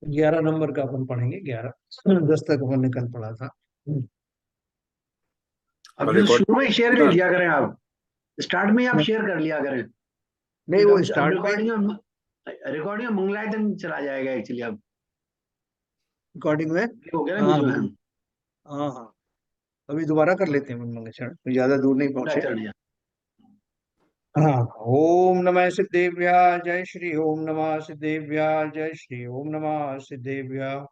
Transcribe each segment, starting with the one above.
11 number का अपन पढ़ेंगे। 11 10 तक अपन ने कल पढ़ा था। अब और जो रिकॉर्ड शुरू में शेयर कर ना। लिया करें आप, स्टार्ट में ही आप शेयर कर लिया करें, नहीं, क्योंकि वो अब स्टार्ट में। रिकॉर्डिंग मंगलाय तक चला जाएगा एक्चुअली। अब रिकॉर्डिंग में। ये हो गया ना बीच हाँ में। हाँ हाँ। अभी दोबारा कर लेते हैं मंगलाचरण, तो ज्यादा दूर नहीं पहुंचे। मंगलाचरण। हाँ। ओम नमः सिद्धेभ्याः जय श्री ओम नमः सिद्धेभ्याः जय श्री ओम नमः सिद्धेभ्याः।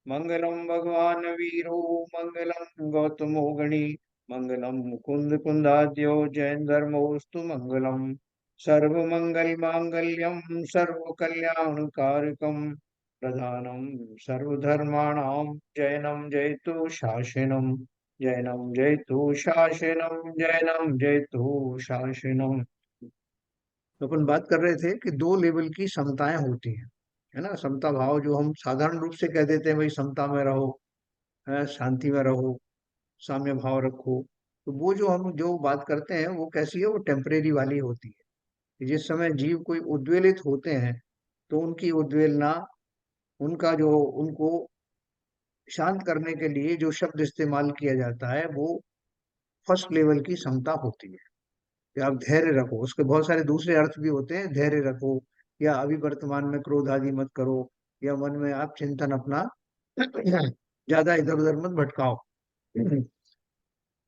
मंगलम भगवान वीरो मंगलम गौतमो गणी मंगलम मुकुंद कुंदाद्यो जैन धर्मोस्तु मंगलम। सर्व मंगल मांगल्यम सर्व कल्याण कारकम प्रधानम सर्वधर्माणां जैनम जयतु शासनम। जैनम जयतु शासनम जैनम जयतु शासनम। तो अपन बात कर रहे थे कि दो लेवल की समताएं होती हैं, है ना। समता भाव जो हम साधारण रूप से कह देते हैं, भाई समता में रहो, है, शांति में रहो, साम्य भाव रखो। तो वो जो हम जो बात करते हैं वो कैसी है, वो टेम्परेरी वाली होती है। कि जिस समय जीव कोई उद्वेलित होते हैं तो उनकी उद्वेलना, उनका जो उनको शांत करने के लिए जो शब्द इस्तेमाल किया जाता है वो फर्स्ट लेवल की समता होती है। कि आप धैर्य रखो, उसके बहुत सारे दूसरे अर्थ भी होते हैं। धैर्य रखो, या अभी वर्तमान में क्रोध आदि मत करो, या मन में आप चिंतन अपना ज्यादा इधर उधर मत भटकाओ।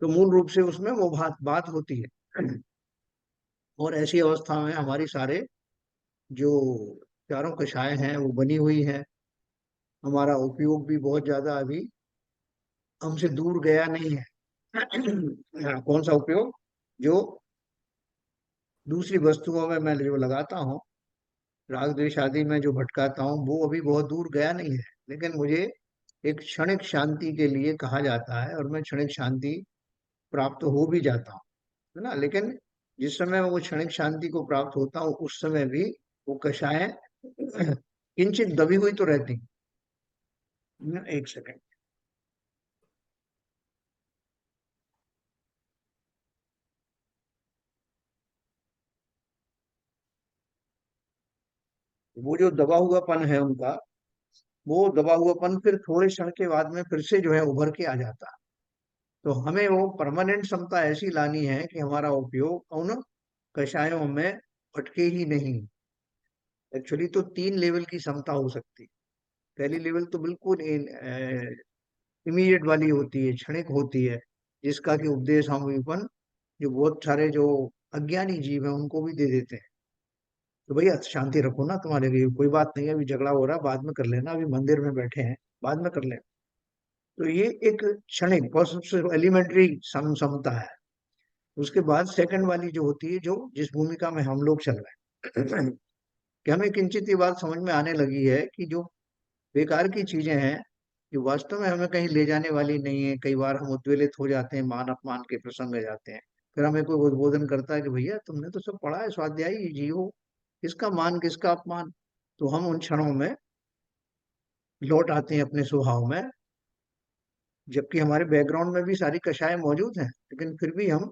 तो मूल रूप से उसमें वो बात बात होती है। और ऐसी अवस्था में हमारी सारे जो चारों कक्षाएं हैं वो बनी हुई हैं। हमारा उपयोग भी बहुत ज्यादा अभी हमसे दूर गया नहीं है। कौन सा उपयोग? जो दूसरी वस्तुओं में मैं जो लगाता हूँ, राग द्वेष आदि में जो भटकाता हूँ, वो अभी बहुत दूर गया नहीं है। लेकिन मुझे एक क्षणिक शांति के लिए कहा जाता है, और मैं क्षणिक शांति प्राप्त हो भी जाता हूँ, है ना। लेकिन जिस समय मैं वो क्षणिक शांति को प्राप्त होता हूँ उस समय भी वो कषायें किंचित दबी हुई तो रहती हैं। एक सेकंड। वो जो दबा हुआपन है उनका, वो दबा हुआपन फिर थोड़े क्षण के बाद में फिर से जो है उभर के आ जाता है। तो हमें वो परमानेंट क्षमता ऐसी लानी है कि हमारा उपयोग उन कषायों में भटके ही नहीं। एक्चुअली तो 3 लेवल की क्षमता हो सकती है। पहली लेवल तो बिल्कुल इमीडिएट वाली होती है, क्षणिक होती है, जिसका कि उपदेश हम विपन जो बहुत सारे जो अज्ञानी जीव हैं उनको भी दे देते हैं। तो भैया शांति रखो ना, तुम्हारे लिए कोई बात नहीं है, अभी झगड़ा हो रहा है, बाद में कर लेना, अभी मंदिर में बैठे हैं, बाद में कर लेना। तो ये एक क्षणिक बहुत सबसे एलिमेंट्री समता है। उसके बाद सेकंड वाली जो होती है, जो जिस भूमिका में हम लोग चल रहे हैं, कि हमें किंचित ये बात समझ में आने लगी है कि जो बेकार की चीजें हैं, जो वास्तव में हमें कहीं ले जाने वाली नहीं है। कई बार हम उद्वेलित हो जाते हैं, मान अपमान के प्रसंग आ जाते हैं। फिर हमें कोई उद्बोधन करता है कि भैया तुमने तो सब पढ़ा है, स्वाध्यायी जियो, किसका मान किसका अपमान। तो हम उन क्षणों में लौट आते हैं अपने स्वभाव में, जबकि हमारे बैकग्राउंड में भी सारी कषाएं मौजूद हैं, लेकिन फिर भी हम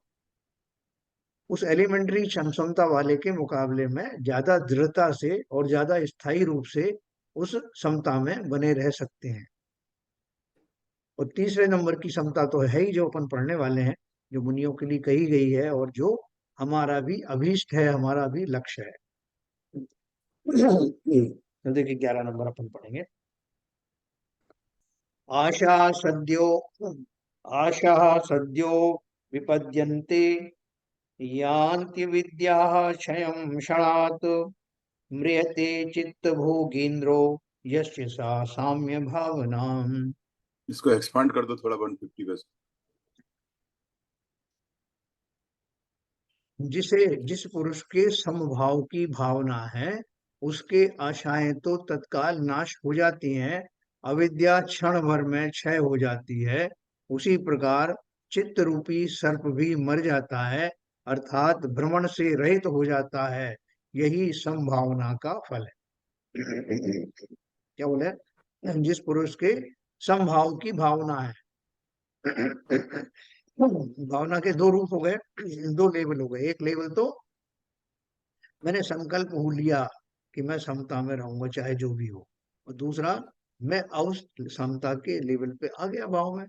उस एलिमेंट्री क्षमता वाले के मुकाबले में ज्यादा दृढ़ता से और ज्यादा स्थायी रूप से उस समता में बने रह सकते हैं। और तीसरे नंबर की समता तो है ही, जो अपन पढ़ने वाले हैं, जो मुनियों के लिए कही गई है, और जो हमारा भी अभीष्ट है, हमारा भी लक्ष्य है। तो देखिए 11 नंबर अपन पढ़ेंगे। आशा सद्यो आशा सद्यो विपद्यन्ते यान्ति विद्याः क्षयं क्षणात् म्रियते चित्त भोगीन्द्रो यस्य सा साम्य भावना। इसको एक्सपांड कर दो थोड़ा 150%। जिस पुरुष के समभाव की भावना है, उसके आशाएं तो तत्काल नाश हो जाती हैं, अविद्या क्षण भर में क्षय हो जाती है। उसी प्रकार चित्त रूपी सर्प भी मर जाता है, अर्थात भ्रमण से रहित हो जाता है। यही समभावना का फल है। क्या बोले? जिस पुरुष के समभाव की भावना है। भावना के दो रूप हो गए, दो लेवल हो गए। एक लेवल तो मैंने संकल्प हो लिया कि मैं समता में रहूंगा चाहे जो भी हो, और दूसरा मैं उस समता के लेवल पे आ गया भाव में।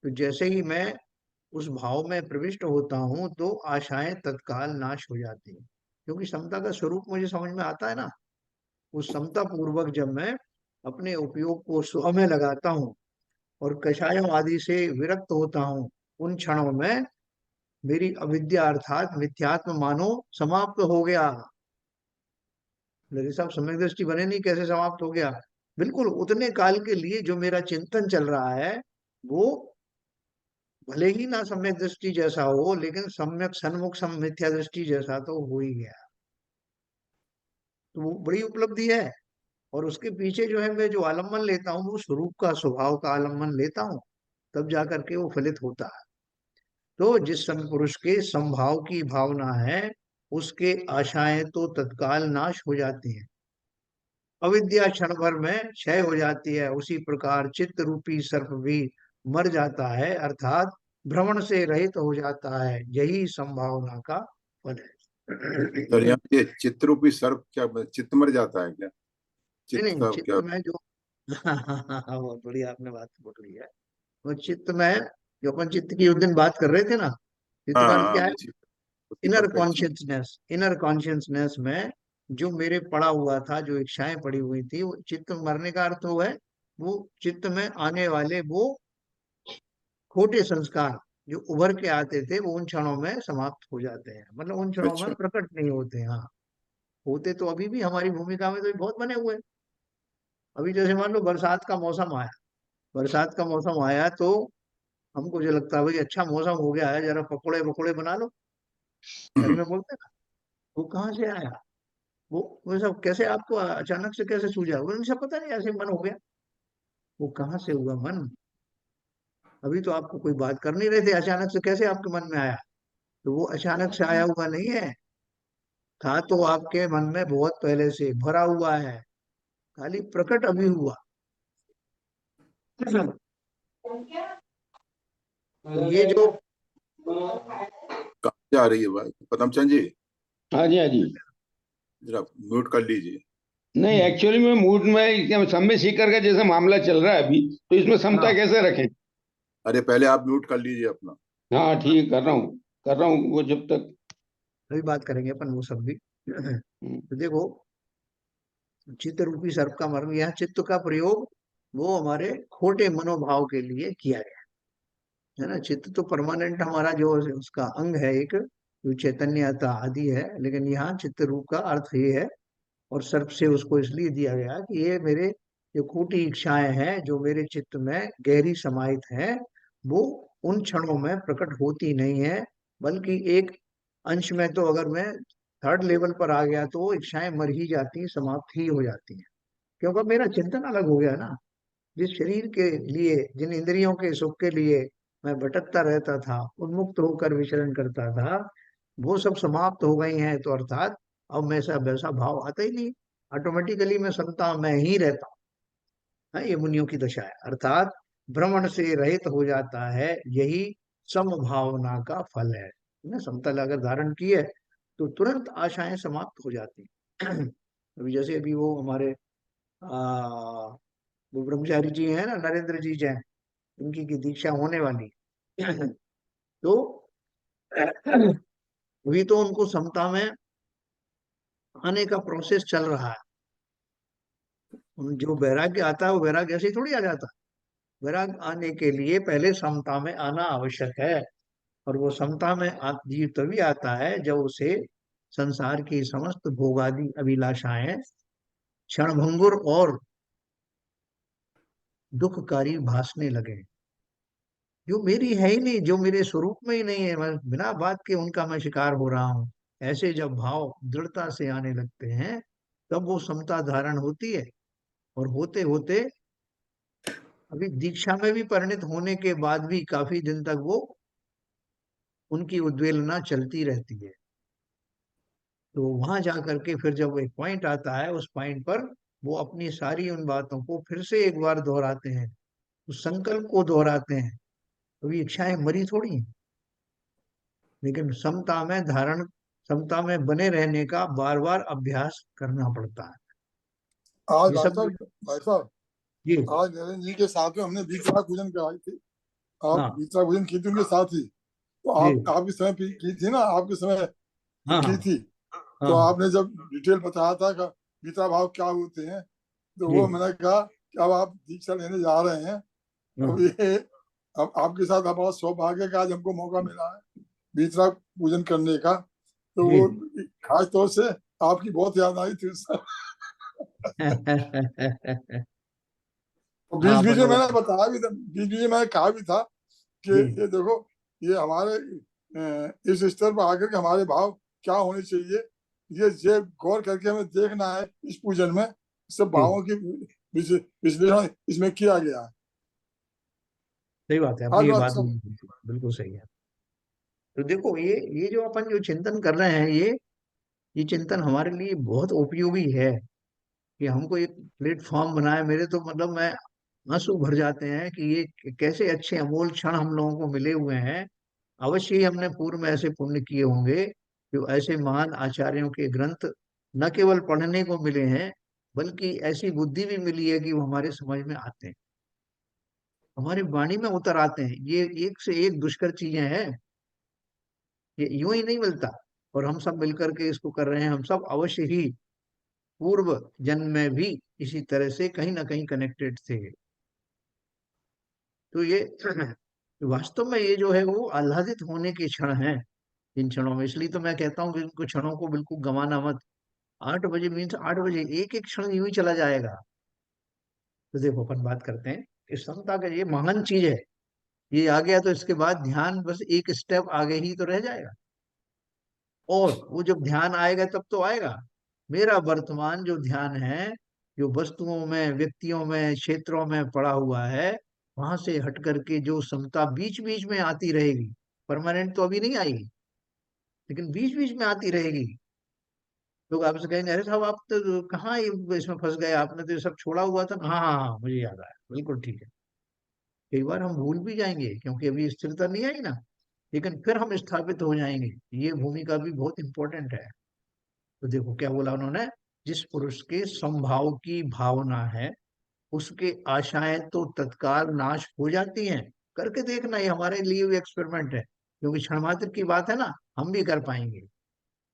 तो जैसे ही मैं उस भाव में प्रविष्ट होता हूं तो आशाएं तत्काल नाश हो जाती हैं, क्योंकि समता का स्वरूप मुझे समझ में आता है ना। उस समता पूर्वक जब मैं अपने उपयोग को स्व में लगाता हूँ और कषायों आदि से विरक्त होता हूँ, उन क्षणों में मेरी अविद्या अर्थात मिथ्यात्म मानो समाप्त हो गया। मेरे साहब सम्यक दृष्टि बने नहीं, कैसे समाप्त हो गया? बिल्कुल उतने काल के लिए जो मेरा चिंतन चल रहा है वो भले ही ना सम्यक दृष्टि जैसा हो, लेकिन सम्यक सन्मुख मिथ्या दृष्टि जैसा तो हो ही गया। तो वो बड़ी उपलब्धि है। और उसके पीछे जो है मैं जो आलम्बन लेता हूँ वो स्वरूप का स्वभाव का आलम्बन लेता हूँ, तब जाकर के वो फलित होता है। तो जिस समय पुरुष के समभाव की भावना है उसके आशाएं तो तत्काल नाश हो जाती हैं, अविद्या क्षण भर में क्षय हो जाती है। उसी प्रकार चित्त रूपी सर्प भी मर जाता है, अर्थात भ्रमण से रहित हो जाता है। यही संभावना का फल सर है। यहाँ ये चित्त रूपी सर्प क्या चित्त मर जाता है क्या? नहीं चित्त नहीं, का चित्त क्या? में जो हाँ, बहुत बढ़िया आपने बात पकड़ी है। वो चित्त में जो अपन चित्त की उस दिन बात कर रहे थे ना, चित्त हाँ का अर्थ हाँ, क्या है? वो चित्त उसकी inner perfection. Consciousness. Inner consciousness में जो मेरे पड़ा हुआ था, जो इच्छाएं पड़ी हुई थी, वो चित्त मरने का अर्थ वो है, वो चित्त में आने वाले वो खोटे संस्कार जो उभर के आते थे वो उन क्षणों में समाप्त हो जाते हैं, मतलब उन क्षणों में अच्छा। प्रकट नहीं होते। हाँ, होते तो अभी भी हमारी भूमिका में तो बहुत बने हुए हैं। अभी जैसे मान लो बरसात का मौसम आया, बरसात का मौसम आया तो हमको जो लगता है भाई अच्छा मौसम हो गया है, जरा पकोड़े वकोड़े बना लो, घर में बोलते हैं ना। वो कहाँ से आया? वो सब कैसे आपको अचानक से कैसे सूझा? वो सब पता नहीं, ऐसे मन हो गया। वो कहाँ से हुआ मन? अभी तो आपको कोई बात कर नहीं रहे थे, अचानक से कैसे आपके मन में आया? तो वो अचानक से आया हुआ नहीं है, था तो आपके मन में बहुत पहले से भरा हुआ है, खाली प्रकट अभी हुआ। तो ये जो कहाँ जा रही है बात पदमचंद जी? हाँ जी, हाँ जी। जरा म्यूट कर लीजिए। नहीं, एक्चुअली मैं मूड में एकदम सम्य सीकर का जैसा मामला चल रहा है अभी, तो इसमें समता हाँ, कैसे रखें? अरे पहले आप म्यूट कर लीजिए अपना। हाँ ठीक, कर रहा हूँ वो जब तक। अभी बात करेंगे अपन वो सब भी। हम्म, तो देखो, चित्त रूपी सर्प का मर्म, यह चित्त का प्रयोग वो हमारे खोटे मनोभाव के लिए किया गया है ना। चित्त तो परमानेंट हमारा जो उसका अंग है एक, जो चैतन्यता आदि है, लेकिन यहाँ चित्त रूप का अर्थ ये है। और सर्प से उसको इसलिए दिया गया कि ये मेरे जो खोटी इच्छाएं हैं जो मेरे चित्त में गहरी समाहित हैं, वो उन क्षणों में प्रकट होती नहीं है, बल्कि एक अंश में तो अगर मैं थर्ड लेवल पर आ गया तो वो इच्छाएं मर ही जाती, समाप्त ही हो जाती हैं। क्योंकि मेरा चिंतन अलग हो गया ना। जिस शरीर के लिए, जिन इंद्रियों के सुख के लिए मैं भटकता रहता था, उन्मुक्त होकर विचरण करता था, वो सब समाप्त हो गई हैं। तो अर्थात अब मैं सब वैसा भाव आता ही नहीं, ऑटोमेटिकली मैं समता में ही रहता हूँ। हाँ, ये मुनियों की दशा है, अर्थात भ्रमण से रहित हो जाता है। यही समभावना का फल है ना। समतल अगर धारण की है तो तुरंत आशाएं समाप्त हो जाती हैं। अभी जैसे अभी वो हमारे वो ब्रह्मचारी जी हैं ना, नरेंद्र जी जैन, उनकी की दीक्षा होने वाली है। तो अभी तो उनको समता में आने का प्रोसेस चल रहा है। जो वैराग्य आता है वो वैराग्य ऐसे ही थोड़ी आ जाता है। वैराग्य आने के लिए पहले समता में आना आवश्यक है। और वो समता में जीव तभी आता है जब उसे संसार की समस्त भोगादि अभिलाषाएं क्षणभंगुर और दुखकारी भासने लगे, जो मेरी है ही नहीं, जो मेरे स्वरूप में ही नहीं है, मैं बिना बात के उनका मैं शिकार हो रहा हूँ। ऐसे जब भाव दृढ़ता से आने लगते हैं तब वो समता धारण होती है। और होते होते अभी दीक्षा में भी परिणित होने के बाद भी काफी दिन तक वो उनकी उद्वेलना चलती रहती है। तो वहां जाकर के फिर जब एक पॉइंट आता है, उस पॉइंट पर वो अपनी सारी उन बातों को फिर से एक बार दोहराते हैं, उस संकल्प को दोहराते हैं। अभी इच्छाएं मरी थोड़ी हैं, लेकिन समता में धारण, समता में बने रहने का बार बार अभ्यास करना पड़ता है। आज ये भाई सब साहब, भाई साहब जी। आज नरेंद्र जी के साथ में हमने बीतराग पूजन कराई थी। आप हाँ बीतराग पूजन की थी उनके साथ ही, तो जी। आप आपके समय की थी ना, आपके समय हाँ की हाँ थी। तो हाँ आपने जब डिटेल बताया था कि बीतरा भाव क्या होते हैं, तो जी। वो मैंने कहा कि अब आप दीक्षा लेने जा रहे हैं, हाँ, अब ये अब आपके साथ हमारा सौभाग्य का आज हमको मौका मिला है बीतरा पूजन करने का। तो जी। वो खास तौर से आपकी बहुत याद आई थी उस बीच हाँ बीच में मैंने मनोरम। बताया भी था, बीच बीच में मैंने कहा भी था कि जी ये देखो, ये हमारे इस स्तर पर आकर के हमारे भाव क्या होने चाहिए, ये गौर करके हमें देखना है इस पूजन में, सब जी। भावों की विश्लेषण इसमें किया गया है। सही बात है, आज अपनी ये बात बात सब बिल्कुल सही है। तो देखो ये जो अपन जो चिंतन कर रहे हैं, ये चिंतन हमारे लिए बहुत उपयोगी है कि हमको एक प्लेटफॉर्म बनाए। मेरे तो मतलब मैं आंसू भर जाते हैं कि ये कैसे अच्छे अमूल क्षण हम लोगों को मिले हुए हैं। अवश्य ही हमने पूर्व में ऐसे पुण्य किए होंगे जो ऐसे महान आचार्यों के ग्रंथ न केवल पढ़ने को मिले हैं, बल्कि ऐसी बुद्धि भी मिली है कि वो हमारे समझ में आते हैं, हमारी वाणी में उतर आते हैं। ये एक से एक दुष्कर चीजें हैं, ये यूं ही नहीं मिलता। और हम सब मिलकर के इसको कर रहे हैं। हम सब अवश्य ही पूर्व जन्म में भी इसी तरह से कहीं ना कहीं कनेक्टेड थे। तो ये वास्तव में ये जो है वो आह्लादित होने के क्षण हैं इन क्षणों में। इसलिए तो मैं कहता हूँ कि इनको क्षणों को बिल्कुल गंवाना मत। 8 बजे मीन्स 8 बजे एक एक क्षण यूं ही चला जाएगा। तो देखो अपन बात करते हैं इस समता का, ये महान चीज है। ये आ गया तो इसके बाद ध्यान बस एक स्टेप आगे ही तो रह जाएगा। और वो जब ध्यान आएगा तब तो आएगा। मेरा वर्तमान जो ध्यान है, जो वस्तुओं में, व्यक्तियों में, क्षेत्रों में पड़ा हुआ है, वहां से हट करके जो समता बीच बीच में आती रहेगी। परमानेंट तो अभी नहीं आएगी, लेकिन बीच बीच में आती रहेगी। लोग आपसे कहेंगे अरे साहब आप तो कहाँ इसमें फंस गए, आपने तो ये सब छोड़ा हुआ था। हाँ हाँ हाँ, मुझे याद आया, बिल्कुल ठीक है। कई बार हम भूल भी जाएंगे क्योंकि अभी स्थिरता नहीं आई ना, लेकिन फिर हम स्थापित हो जाएंगे। ये भूमिका भी बहुत इंपॉर्टेंट है। तो देखो क्या बोला उन्होंने, जिस पुरुष के समभाव की भावना है, उसके आशाएं तो तत्काल नाश हो जाती हैं। करके देखना, ये हमारे लिए भी एक्सपेरिमेंट है, क्योंकि क्षण मात्र की बात है ना, हम भी कर पाएंगे।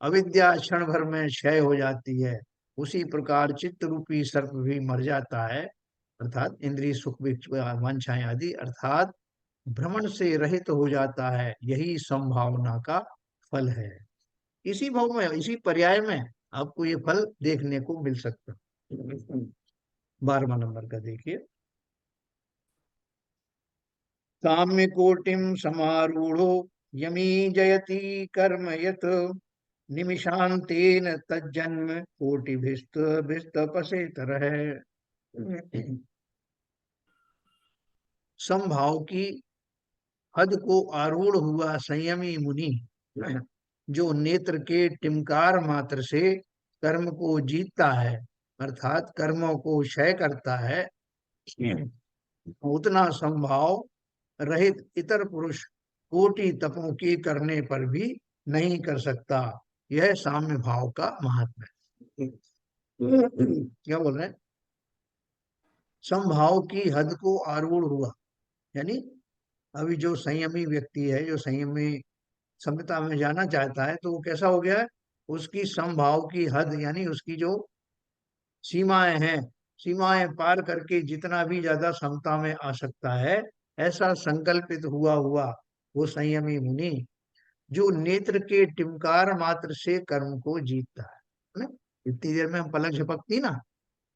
अविद्या क्षण भर में क्षय हो जाती है, उसी प्रकार चित्त रूपी सर्प भी मर जाता है, अर्थात इंद्रिय सुख वांछाएं आदि, अर्थात भ्रमण से रहित हो जाता है। यही संभावना का फल है। इसी भाव में, इसी पर्याय में आपको ये फल देखने को मिल सकता है। 12वां नंबर का देखिए। साम्य कोटिम समारूढ़ो यमी जयति कर्म यत निमिषांतेन तज्जन्म कोटि भिस्त भिस्त पसेतर है। समभाव की हद को आरूढ़ हुआ संयमी मुनि, जो नेत्र के टिमकार मात्र से कर्म को जीतता है, अर्थात कर्मों को क्षय करता है, उतना संभाव रहित इतर पुरुष कोटि तपों के करने पर भी नहीं कर सकता। यह साम्य भाव का महात्मा है। क्या बोल रहे हैं? समभाव की हद को आरूढ़ हुआ, यानी अभी जो संयमी व्यक्ति है, जो संयमी समता में जाना चाहता है, तो वो कैसा हो गया है? उसकी समभाव की हद यानी उसकी जो सीमाएं हैं, सीमाएं पार करके जितना भी ज्यादा समता में आ सकता है, ऐसा संकल्पित हुआ हुआ वो संयमी मुनि, जो नेत्र के टिमकार मात्र से कर्म को जीतता है ना। जितनी देर में हम पलक झपकती ना,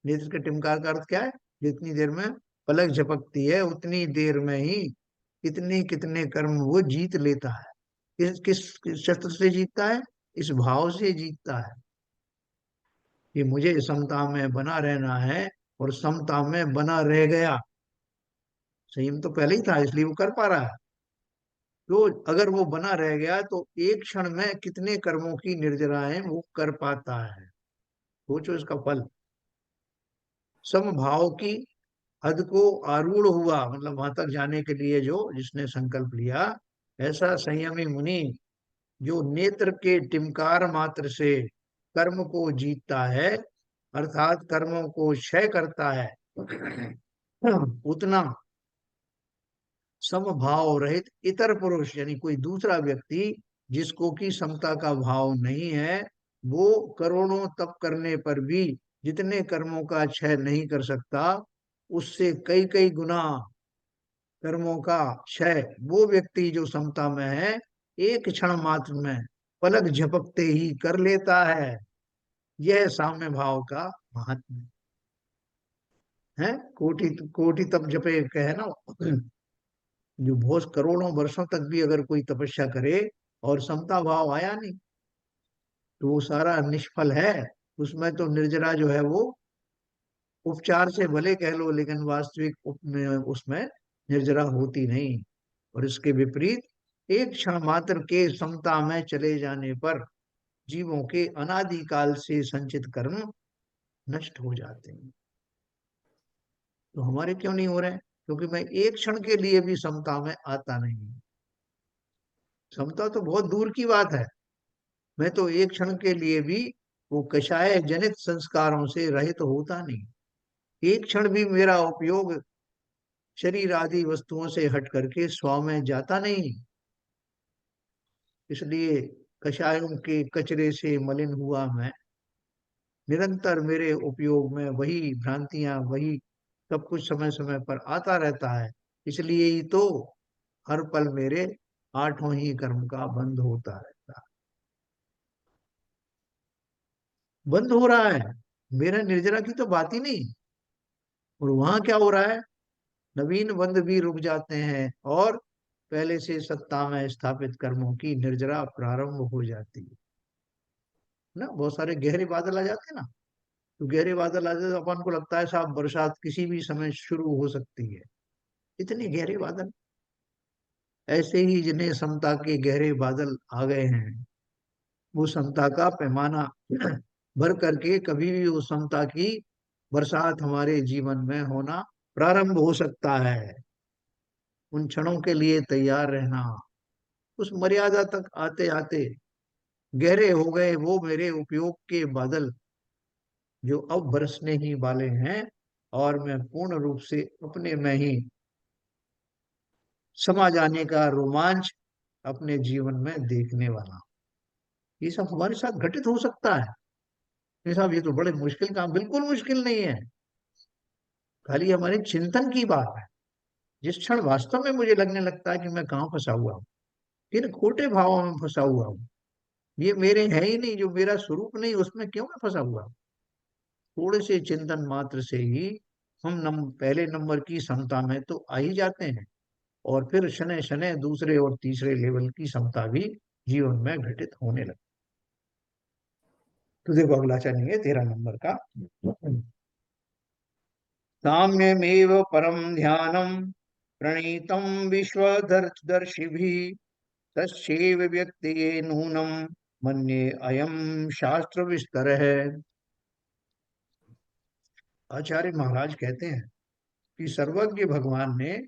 नेत्र के टिमकार का अर्थ क्या है? जितनी देर में पलक झपकती है उतनी देर में ही कितने कितने कर्म वो जीत लेता है। किस शस्त्र से जीतता है? इस भाव से जीतता है कि मुझे समता में बना रहना है, और समता में बना रह गया। संयम तो पहले ही था, इसलिए वो कर पा रहा है। तो अगर वो बना रह गया तो एक क्षण में कितने कर्मों की निर्जराएं वो कर पाता है। सोचो इसका फल। समभाव की हद को आरूढ़ हुआ, मतलब वहां तक जाने के लिए जो जिसने संकल्प लिया, ऐसा संयमी मुनि जो नेत्र के टिमकार मात्र से कर्म को जीतता है, अर्थात कर्मों को क्षय करता है, उतना समभाव रहित इतर पुरुष यानी कोई दूसरा व्यक्ति जिसको कि समता का भाव नहीं है, वो करोड़ों तप करने पर भी जितने कर्मों का क्षय नहीं कर सकता, उससे कई कई गुना कर्मों का क्षय वो व्यक्ति जो समता में है एक क्षण मात्र में पलक झपकते ही कर लेता है। यह साम्य भाव का महात्म्य है। कोटि कोटि तप जपे कहे ना, जो बहुत करोड़ों वर्षों तक भी अगर कोई तपस्या करे और समता भाव आया नहीं, तो वो सारा निष्फल है। उसमें तो निर्जरा जो है वो उपचार से भले कह लो, लेकिन वास्तविक उसमें निर्जरा होती नहीं। और इसके विपरीत एक क्षण मात्र के समता में चले जाने पर जीवों के अनादिकाल से संचित कर्म नष्ट हो जाते हैं। तो हमारे क्यों नहीं हो रहे? क्योंकि मैं एक क्षण के लिए भी समता में आता नहीं। समता तो बहुत दूर की बात है। मैं तो एक क्षण के लिए भी वो कषाय जनित संस्कारों से रहित होता नहीं। एक क्षण भी मेरा उपयोग शरीर आदि वस्तुओं से हट करके स्व में जाता नहीं। इसलिए कषायों के कचरे से मलिन हुआ मैं, निरंतर मेरे उपयोग में वही भ्रांतियां, वही सब कुछ समय समय पर आता रहता है। इसलिए ही तो हर पल मेरे आठों ही कर्म का बंद होता रहता है। बंद हो रहा है, मेरा निर्जरा की तो बात ही नहीं। और वहां क्या हो रहा है? नवीन बंद भी रुक जाते हैं और पहले से सत्ता में स्थापित कर्मों की निर्जरा प्रारंभ हो जाती है ना। बहुत सारे गहरे बादल आ जाते हैं ना, तो गहरे बादल आ जाते तो अपन को लगता है साहब बरसात किसी भी समय शुरू हो सकती है। इतने गहरे बादल। ऐसे ही जिन्हें समता के गहरे बादल आ गए हैं, वो समता का पैमाना भर करके कभी भी वो समता की बरसात हमारे जीवन में होना प्रारंभ हो सकता है। उन क्षणों के लिए तैयार रहना। उस मर्यादा तक आते आते गहरे हो गए वो मेरे उपयोग के बादल, जो अब बरसने ही वाले हैं, और मैं पूर्ण रूप से अपने में ही समा जाने का रोमांच अपने जीवन में देखने वाला। ये सब हमारे साथ घटित हो सकता है। ये साहब ये तो बड़े मुश्किल काम, बिल्कुल मुश्किल नहीं है, खाली हमारे चिंतन की बात है। जिस क्षण वास्तव में मुझे लगने लगता है कि मैं कहाँ फंसा हुआ हूँ, किन खोटे भावों में फंसा हुआ हूँ, ये मेरे है ही नहीं, जो मेरा स्वरूप नहीं, उसमें क्यों मैं फंसा हुआ हूँ। थोड़े से चिंतन मात्र से ही हम पहले नंबर की समता में तो आ ही जाते हैं, और फिर शनै शनै दूसरे और तीसरे लेवल की समता भी जीवन में घटित होने लगती। तो देखो अगला चलेंगे 13 नंबर का। साम्यमेव परम ध्यानम प्रणीतम विश्वदर्शिभिः तस्यैव व्यक्तये नूनम मन्ये अयम शास्त्र विस्तर है। आचार्य महाराज कहते हैं कि सर्वज्ञ भगवान ने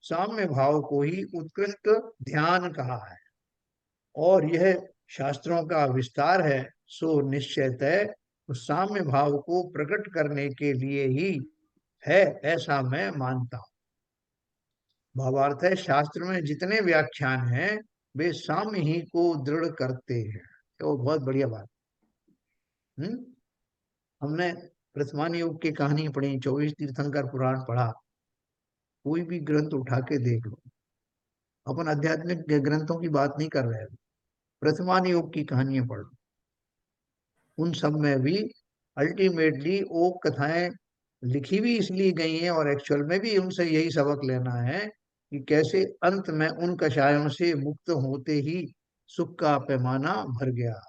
साम्य भाव को ही उत्कृष्ट ध्यान कहा है, और यह शास्त्रों का विस्तार है। सो निश्चयतः उस साम्य भाव को प्रकट करने के लिए ही है, ऐसा मैं मानता हूं। भावार्थ है, शास्त्र में जितने व्याख्यान हैं वे साम्य ही को दृढ़ करते हैं। तो बहुत बढ़िया बात। हम्म हमने प्रथमान योग की कहानी पढ़ी, 24 तीर्थंकर पुराण पढ़ा, कोई भी ग्रंथ उठा के देख लो। अपन आध्यात्मिक ग्रंथों की बात नहीं कर रहे हैं, प्रथमान योग की कहानियां पढ़ लो। उन सब में भी अल्टीमेटली वो कथाएं लिखी भी इसलिए गई हैं, और एक्चुअल में भी उनसे यही सबक लेना है कि कैसे अंत में उन कषायों से मुक्त होते ही सुख का पैमाना भर गया।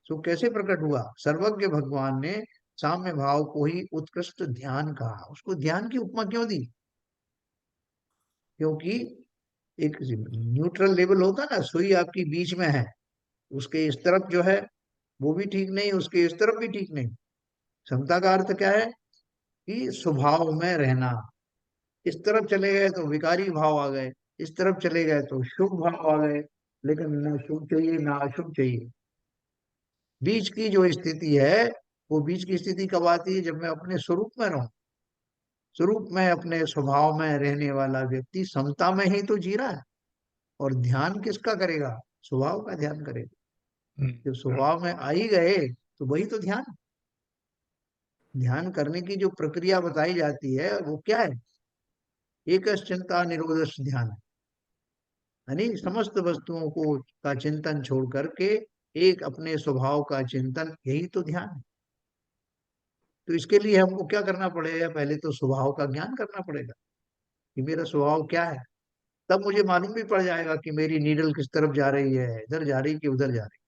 सुख कैसे प्रकट हुआ? सर्वज्ञ भगवान ने साम्य भाव को ही उत्कृष्ट ध्यान कहा। उसको ध्यान की उपमा क्यों दी? क्योंकि एक न्यूट्रल लेवल होता ना, सुई आपकी बीच में है, उसके इस तरफ जो है वो भी ठीक नहीं, उसके इस तरफ भी ठीक नहीं। समता का अर्थ क्या है? कि स्वभाव में रहना। इस तरफ चले गए तो विकारी भाव आ गए, इस तरफ चले गए तो शुभ भाव आ गए, लेकिन ना शुभ चाहिए ना अशुभ चाहिए। बीच की जो स्थिति है, वो बीच की स्थिति कब आती है? जब मैं अपने स्वरूप में रहूं। स्वरूप में अपने स्वभाव में रहने वाला व्यक्ति समता में ही तो जी रहा है। और ध्यान किसका करेगा? स्वभाव का ध्यान करेगा। जब स्वभाव में आ ही गए तो वही तो ध्यान। ध्यान करने की जो प्रक्रिया बताई जाती है वो क्या है? एक चिंता निरोधश ध्यान है, यानी समस्त वस्तुओं को का चिंतन छोड़ करके एक अपने स्वभाव का चिंतन, यही तो ध्यान है। तो इसके लिए हमको क्या करना पड़ेगा? पहले तो स्वभाव का ज्ञान करना पड़ेगा कि मेरा स्वभाव क्या है। तब मुझे मालूम भी पड़ जाएगा कि मेरी नीडल किस तरफ जा रही है, इधर जा रही कि उधर जा रही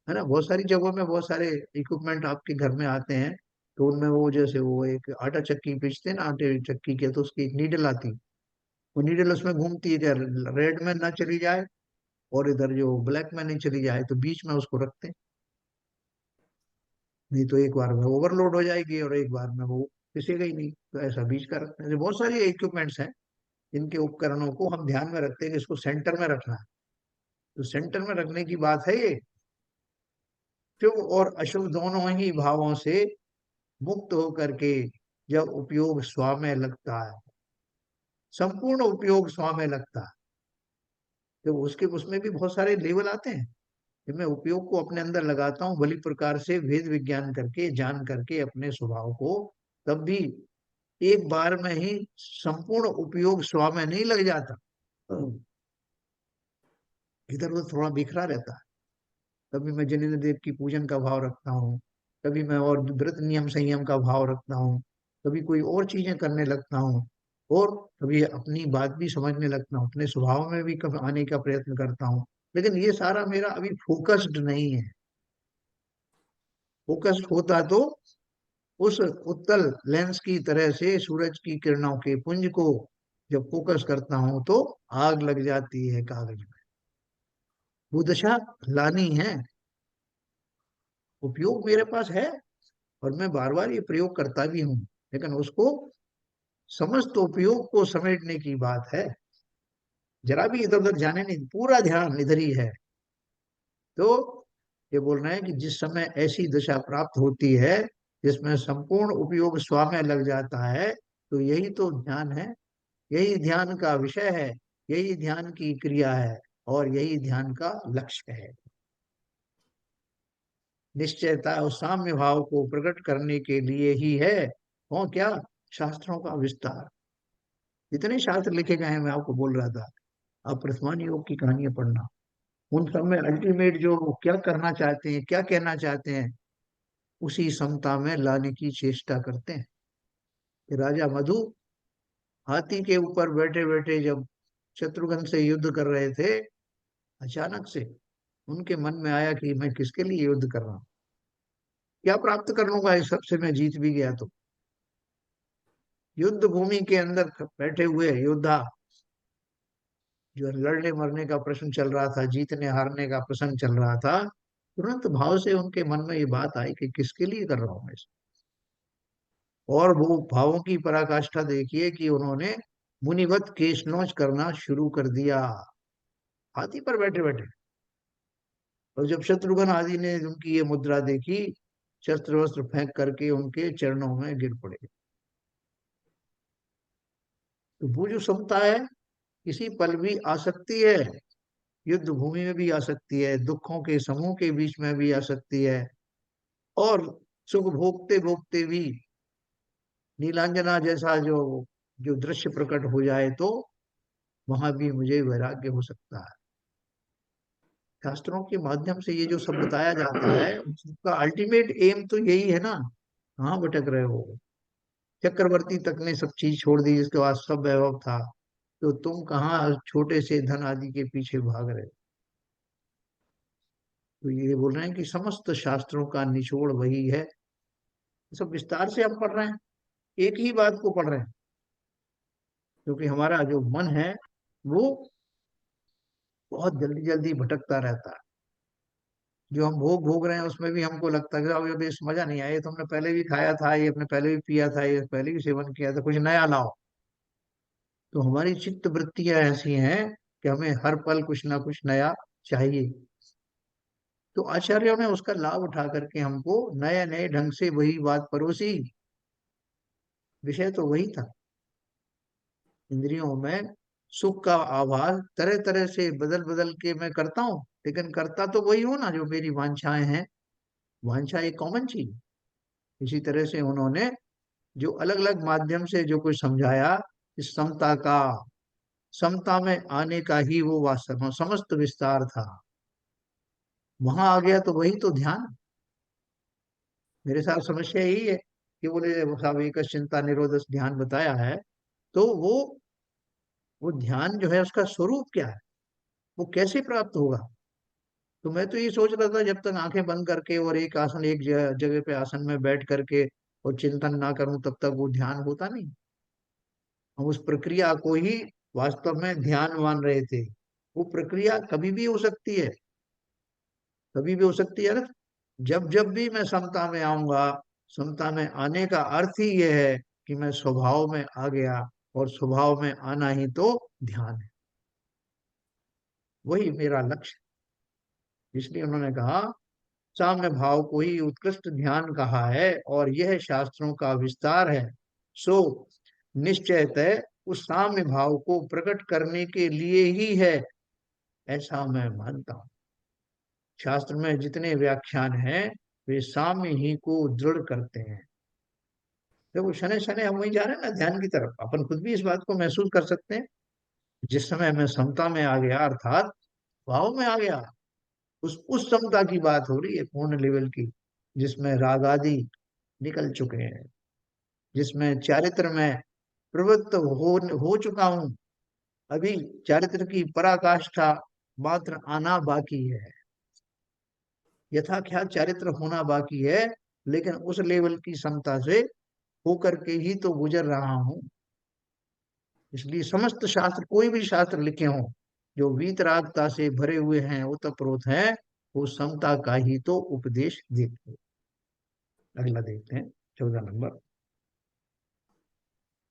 है ना। बहुत सारी जगहों में बहुत सारे इक्विपमेंट आपके घर में आते हैं, तो उनमें वो जैसे वो एक आटा चक्की पीसते हैं ना, आटे चक्की के, तो उसकी एक नीडल आती है। वो नीडल उसमें घूमती है, इधर रेड में ना चली जाए और इधर जो ब्लैक में नहीं चली जाए, तो बीच में उसको रखते हैं। नहीं तो एक बार में ओवरलोड हो जाएगी और एक बार में वो पिसेगा ही नहीं, तो ऐसा बीच का रखते हैं। ऐसे बहुत सारे इक्विपमेंट्स हैं जिनके उपकरणों को हम ध्यान में रखते हैं कि इसको सेंटर में रखना है। तो सेंटर में रखने की बात है ये। शुभ और अशुभ दोनों ही भावों से मुक्त होकर के जब उपयोग स्व में लगता है, संपूर्ण उपयोग स्व में लगता है, तो उसके उसमें भी बहुत सारे लेवल आते हैं। जब मैं उपयोग को अपने अंदर लगाता हूँ भली प्रकार से वेद विज्ञान करके जान करके अपने स्वभाव को, तब भी एक बार में ही संपूर्ण उपयोग स्व में नहीं लग जाता, इधर उधर थोड़ा बिखरा रहता है। कभी मैं जनेन्द्र देव की पूजन का भाव रखता हूँ, कभी मैं और व्रत नियम संयम का भाव रखता हूँ, कभी कोई और चीजें करने लगता हूँ, और कभी अपनी बात भी समझने लगता हूँ, अपने स्वभाव में भी कभी आने का प्रयत्न करता हूँ। लेकिन ये सारा मेरा अभी फोकस्ड नहीं है। फोकस्ड होता तो उस उत्तल लेंस की तरह से सूरज की किरणों के पुंज को जब फोकस करता हूं तो आग लग जाती है कागज में। वो दशा लानी है। उपयोग मेरे पास है और मैं बार बार ये प्रयोग करता भी हूं, लेकिन उसको समस्त उपयोग को समेटने की बात है। जरा भी इधर उधर जाने नहीं, पूरा ध्यान इधर ही है। तो ये बोल रहे हैं कि जिस समय ऐसी दशा प्राप्त होती है जिसमें संपूर्ण उपयोग स्व में लग जाता है, तो यही तो ध्यान है, यही ध्यान का विषय है, यही ध्यान की क्रिया है और यही ध्यान का लक्ष्य है। निश्चयता और साम्य भाव को प्रकट करने के लिए ही है। और क्या? शास्त्रों का विस्तार। इतने शास्त्र लिखे गए हैं, मैं आपको बोल रहा था, आप प्रथमान योग की कहानियां पढ़ना, उन सब में अल्टीमेट जो वो क्या करना चाहते हैं, क्या कहना चाहते हैं, उसी समता में लाने की चेष्टा करते हैं। कि राजा मधु हाथी के ऊपर बैठे बैठे जब शत्रुघ्न से युद्ध कर रहे थे, अचानक से उनके मन में आया कि मैं किसके लिए युद्ध कर रहा हूँ, क्या प्राप्त कर लूंगा इस सबसे, मैं जीत भी गया तो। युद्ध भूमि के अंदर बैठे हुए योद्धा, जो लड़ने मरने का प्रश्न चल रहा था, जीतने हारने का प्रश्न चल रहा था, तुरंत भाव से उनके मन में ये बात आई कि किसके लिए कर रहा हूं मैं इसको। और वो भावों की पराकाष्ठा देखिए कि उन्होंने मुनिवत केशनोच करना शुरू कर दिया, हाथी पर बैठे बैठे। और जब शत्रुघ्न आदि ने उनकी ये मुद्रा देखी, शस्त्र वस्त्र फेंक करके उनके चरणों में गिर पड़े। तो वो जो समता है, किसी पल भी आ सकती है, युद्ध भूमि में भी आ सकती है, दुखों के समूह के बीच में भी आ सकती है, और सुख भोगते भोगते भी नीलांजना जैसा जो जो दृश्य प्रकट हो जाए तो वहां भी मुझे वैराग्य हो सकता है। शास्त्रों के माध्यम से ये जो सब बताया जाता है, उसका अल्टीमेट एम तो यही है ना। कहाँ भटक रहे हो? चक्रवर्ती तक ने सब चीज छोड़ दी, जिसके बाद सब वैभव था, तो तुम कहाँ छोटे से धन आदि के पीछे भाग रहे हो? तो ये बोल रहे हैं कि समस्त शास्त्रों का निचोड़ वही है। सब विस्तार से हम पढ़ रहे हैं, एक ही बात को पढ़ रहे हैं, क्योंकि हमारा जो मन है वो बहुत जल्दी जल्दी भटकता रहता है। जो हम भोग भोग रहे हैं उसमें भी हमको लगता है कि अब ये मजा नहीं आया, ये तो हमने पहले भी खाया था, ये हमने पहले भी पिया था, ये पहले भी सेवन किया था, कुछ नया लाओ। तो हमारी चित्त वृत्तियां ऐसी हैं कि हमें हर पल कुछ ना कुछ नया चाहिए। तो आचार्यों ने उसका लाभ उठा करके हमको नए नए ढंग से वही बात परोसी विषय तो वही था। इंद्रियों में सुख का आभास तरह तरह से बदल बदल के मैं करता हूँ, लेकिन करता तो वही हूँ ना जो मेरी वांछाएं हैं। वांछा एक कॉमन चीज। इसी तरह से उन्होंने जो अलग अलग माध्यम से जो कुछ समझाया, इस समता का, समता में आने का ही वो वास्तव में समस्त विस्तार था। वहां आ गया तो वही तो ध्यान। मेरे साथ समस्या यही है कि बोले वो साहब एक चिंता निरोध ध्यान बताया है, तो वो ध्यान जो है उसका स्वरूप क्या है, वो कैसे प्राप्त होगा। तो मैं तो ये सोच रहा था जब तक आंखें बंद करके और एक आसन एक जगह पे आसन में बैठ करके और चिंतन ना करूं तब तक वो ध्यान होता नहीं। हम उस प्रक्रिया को ही वास्तव में ध्यान मान रहे थे। वो प्रक्रिया कभी भी हो सकती है, कभी भी हो सकती है ना। जब जब भी मैं समता में आऊंगा, समता में आने का अर्थ ही यह है कि मैं स्वभाव में आ गया, और स्वभाव में आना ही तो ध्यान है। वही मेरा लक्ष्य। इसलिए उन्होंने कहा साम्य भाव को ही उत्कृष्ट ध्यान कहा है, और यह शास्त्रों का विस्तार है। सो निश्चयतः उस साम्य भाव को प्रकट करने के लिए ही है, ऐसा मैं मानता हूं। शास्त्र में जितने व्याख्यान हैं वे साम्य ही को दृढ़ करते हैं। देखो शनै शनै हम वही जा रहे हैं ना ध्यान की तरफ। अपन खुद भी इस बात को महसूस कर सकते हैं। जिस समय मैं समता में आ गया, अर्थात भाव में आ गया, उस समता की बात हो रही है, पूर्ण लेवल की, जिसमें राग आदि निकल चुके हैं, जिसमें चारित्र में प्रवृत्त हो चुका हूं। अभी चारित्र की पराकाष्ठा मात्र आना बाकी है। यथाख्यात चारित्र होना बाकी है, लेकिन उस लेवल की समता से होकर के ही तो गुजर रहा हूं। इसलिए समस्त शास्त्र, कोई भी शास्त्र लिखे हों जो वीतरागता से भरे हुए हैं, ओतप्रोत हैं, वो समता का ही तो उपदेश देते हैं। अगला देखते हैं 14 नंबर।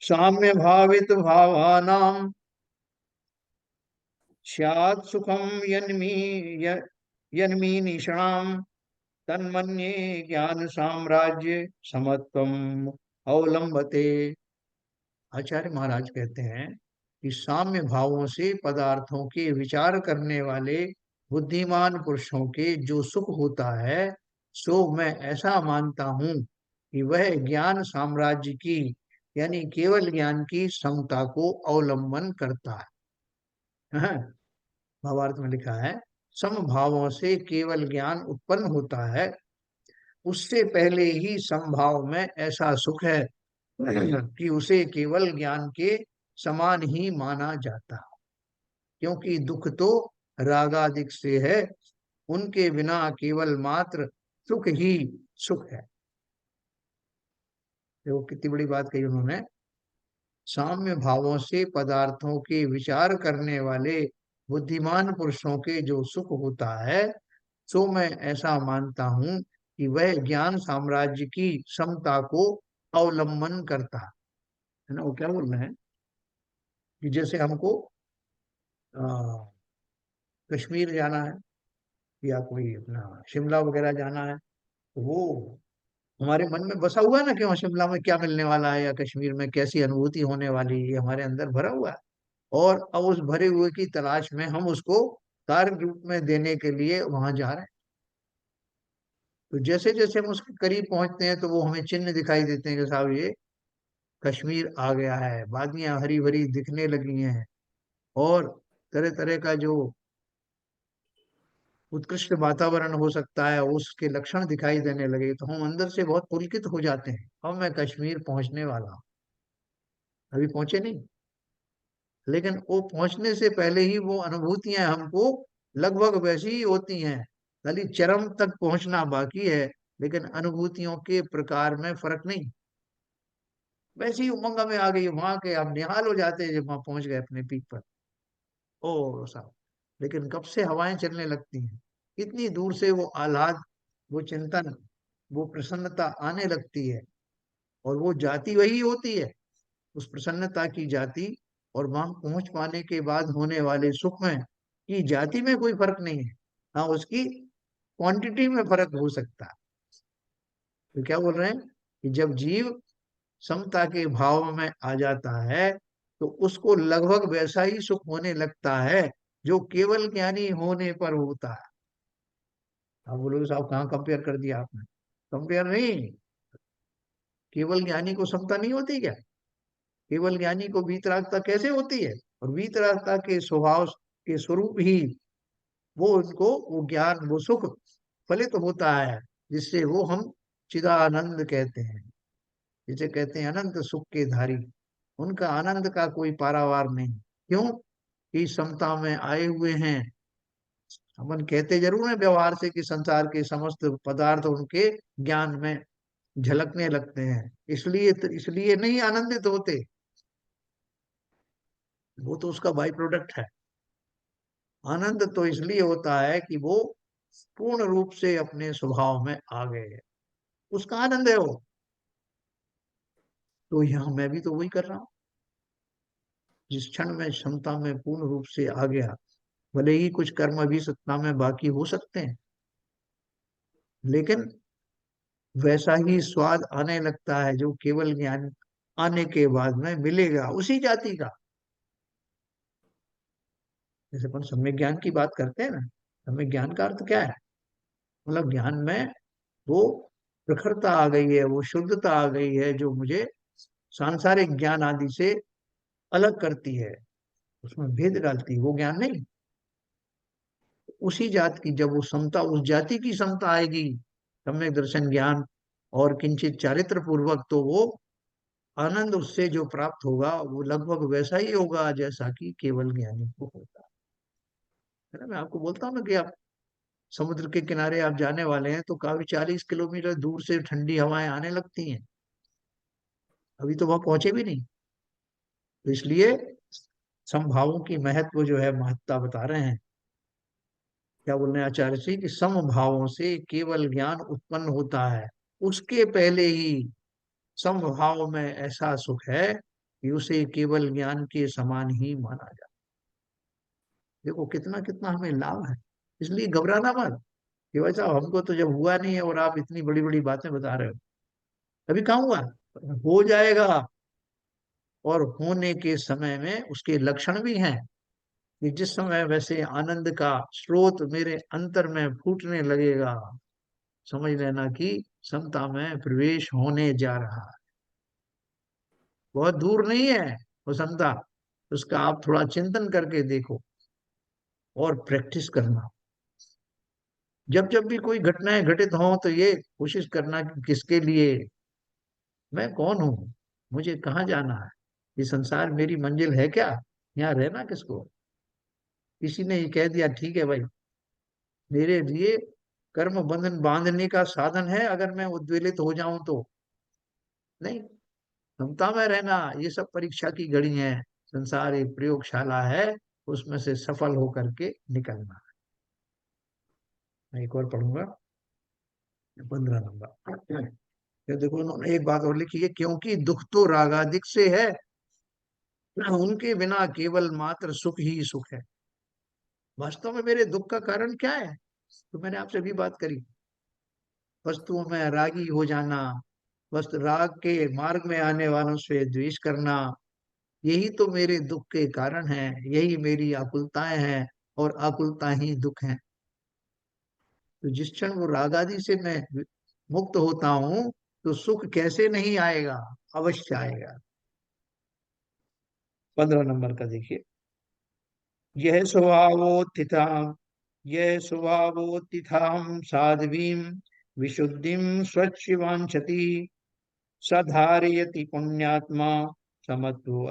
साम्य भावित भावानाम स्यात् सुखम यन्मी निषणाम तन्मन्ये ज्ञान साम्राज्य समत्वम अवलंबते। आचार्य महाराज कहते हैं कि साम्य भावों से पदार्थों के विचार करने वाले बुद्धिमान पुरुषों के जो सुख होता है, सो मैं ऐसा मानता हूं कि वह ज्ञान साम्राज्य की, यानी केवल ज्ञान की समता को अवलंबन करता है। हाँ, भावार्थ में लिखा है समभावों से केवल ज्ञान उत्पन्न होता है, उससे पहले ही समभाव में ऐसा सुख है कि उसे केवल ज्ञान के समान ही माना जाता, क्योंकि दुख तो रागादिक से है, उनके बिना केवल मात्र सुख ही सुख है। देखो कितनी बड़ी बात कही उन्होंने। साम्य भावों से पदार्थों के विचार करने वाले बुद्धिमान पुरुषों के जो सुख होता है, सो मैं ऐसा मानता हूं कि वह ज्ञान साम्राज्य की समता को अवलंबन करता है ना। वो क्या बोल रहे हैं कि जैसे हमको कश्मीर जाना है या कोई अपना शिमला वगैरह जाना है, तो वो हमारे मन में बसा हुआ है ना कि वहाँ शिमला में क्या मिलने वाला है या कश्मीर में कैसी अनुभूति होने वाली है, ये हमारे अंदर भरा हुआ है। और अब उस भरे हुए की तलाश में हम उसको कार्य रूप में देने के लिए वहां जा रहे हैं। तो जैसे जैसे हम उसके करीब पहुंचते हैं तो वो हमें चिन्ह दिखाई देते हैं कि साहब ये कश्मीर आ गया है, वादियां हरी भरी दिखने लगी हैं, और तरह तरह का जो उत्कृष्ट वातावरण हो सकता है उसके लक्षण दिखाई देने लगे, तो हम अंदर से बहुत पुलकित हो जाते हैं। अब मैं कश्मीर पहुंचने वाला हूँ, अभी पहुंचे नहीं, लेकिन वो पहुंचने से पहले ही वो अनुभूतियां हमको लगभग वैसी ही होती हैं। खाली चरम तक पहुंचना बाकी है, लेकिन अनुभूतियों के प्रकार में फर्क नहीं। वैसी ही उमंग में आ गई वहां के, हम निहाल हो जाते हैं जब वहां पहुंच गए अपने पीक पर। ओ साहब, लेकिन कब से हवाएं चलने लगती हैं, इतनी दूर से वो आह्लाद, वो चिंतन, वो प्रसन्नता आने लगती है, और वो जाति वही होती है, उस प्रसन्नता की जाति। और वहां पहुंच पाने के बाद होने वाले सुख में की जाति में कोई फर्क नहीं है, हाँ उसकी क्वांटिटी में फर्क हो सकता है। तो क्या बोल रहे हैं कि जब जीव समता के भाव में आ जाता है तो उसको लगभग वैसा ही सुख होने लगता है जो केवल ज्ञानी होने पर होता है। आप बोलोगे साहब कहाँ कंपेयर कर दिया आपने? कंपेयर नहीं, केवल ज्ञानी को समता नहीं होती क्या? केवल ज्ञानी को वीतरागता कैसे होती है? और वीतरागता के स्वभाव के स्वरूप ही वो उनको वो ज्ञान वो सुख फलित होता है, जिससे वो हम चिदानंद कहते हैं, जिसे कहते हैं अनंत सुख के धारी। उनका आनंद का कोई पारावार नहीं। क्यों? कि समता में आए हुए हैं। अपन कहते जरूर है व्यवहार से कि संसार के समस्त पदार्थ उनके ज्ञान में झलकने लगते हैं, इसलिए नहीं आनंदित होते, वो तो उसका बाई प्रोडक्ट है। आनंद तो इसलिए होता है कि वो पूर्ण रूप से अपने स्वभाव में आ गए हैं, उसका आनंद है वो। तो यहाँ मैं भी तो वही कर रहा हूँ। जिस क्षण में क्षमता में पूर्ण रूप से आ गया, भले ही कुछ कर्म अभी सत्ता में बाकी हो सकते हैं, लेकिन वैसा ही स्वाद आने लगता है जो केवल ज्ञान आने के बाद में मिलेगा उसी जाति का। जैसे अपन सम्यक ज्ञान की बात करते हैं ना, सम्यक ज्ञान का अर्थ क्या है? मतलब ज्ञान में वो प्रखरता आ गई है, वो शुद्धता आ गई है जो मुझे सांसारिक ज्ञान आदि से अलग करती है, उसमें भेद डालती है, वो ज्ञान नहीं। उसी जात की जब वो समता, उस जाति की समता आएगी सम्यक दर्शन ज्ञान और किंचित चारित्र पूर्वक, तो वो आनंद उससे जो प्राप्त होगा वो लगभग वैसा ही होगा जैसा कि केवल ज्ञानी को होता है ना। मैं आपको बोलता हूँ ना कि आप समुद्र के किनारे आप जाने वाले हैं तो काफी 40 किलोमीटर दूर से ठंडी हवाएं आने लगती हैं, अभी तो वहां पहुंचे भी नहीं। तो इसलिए समभावों की महत्व जो है, महत्ता बता रहे हैं। क्या बोल रहे हैं आचार्य जी? कि समभावों से केवल ज्ञान उत्पन्न होता है, उसके पहले ही समभाव में ऐसा सुख है कि उसे केवल ज्ञान के समान ही माना जाए। देखो कितना कितना हमें लाभ है, इसलिए घबराना मत कि भाई साहब हमको तो जब हुआ नहीं है और आप इतनी बड़ी बड़ी बातें बता रहे हो। अभी कहाँ हुआ? हो जाएगा। और होने के समय में उसके लक्षण भी हैं कि जिस समय वैसे आनंद का स्रोत मेरे अंतर में फूटने लगेगा, समझ लेना कि समता में प्रवेश होने जा रहा है। बहुत दूर नहीं है वो समता, उसका आप थोड़ा चिंतन करके देखो और प्रैक्टिस करना। जब जब भी कोई घटनाएं घटित हो तो ये कोशिश करना कि किसके लिए, मैं कौन हूं, मुझे कहाँ जाना है, ये संसार मेरी मंजिल है क्या, यहाँ रहना किसको? किसी ने ये कह दिया ठीक है भाई, मेरे लिए कर्म बंधन बांधने का साधन है, अगर मैं उद्वेलित हो जाऊं तो नहीं। क्षमता में रहना, ये सब परीक्षा की घड़ी है, संसार एक प्रयोगशाला है, उसमें से सफल होकर के निकलना। मैं एक और पढ़ूंगा 15 नंबर। ये देखो उन्होंने एक बात और लिखी है, क्योंकि दुख तो रागादिक से है, उनके बिना केवल मात्र सुख ही सुख है। वास्तव में मेरे दुख का कारण क्या है? तो मैंने आपसे भी बात करी, वस्तुओं में रागी हो जाना, वस्तु राग के मार्ग में आने वालों से द्वेष करना, यही तो मेरे दुख के कारण है, यही मेरी आकुलताएं हैं, और आकुलता ही दुख है। तो जिस क्षण वो राग आदि से मैं मुक्त होता हूं तो सुख कैसे नहीं आएगा, अवश्य आएगा। 15 नंबर का देखिए, यह स्वभावोत्थिता यह स्वभावोत्थितां साध्वीं विशुद्धिं स्वच्छ वांछति सधारयति पुण्यात्मा समत्व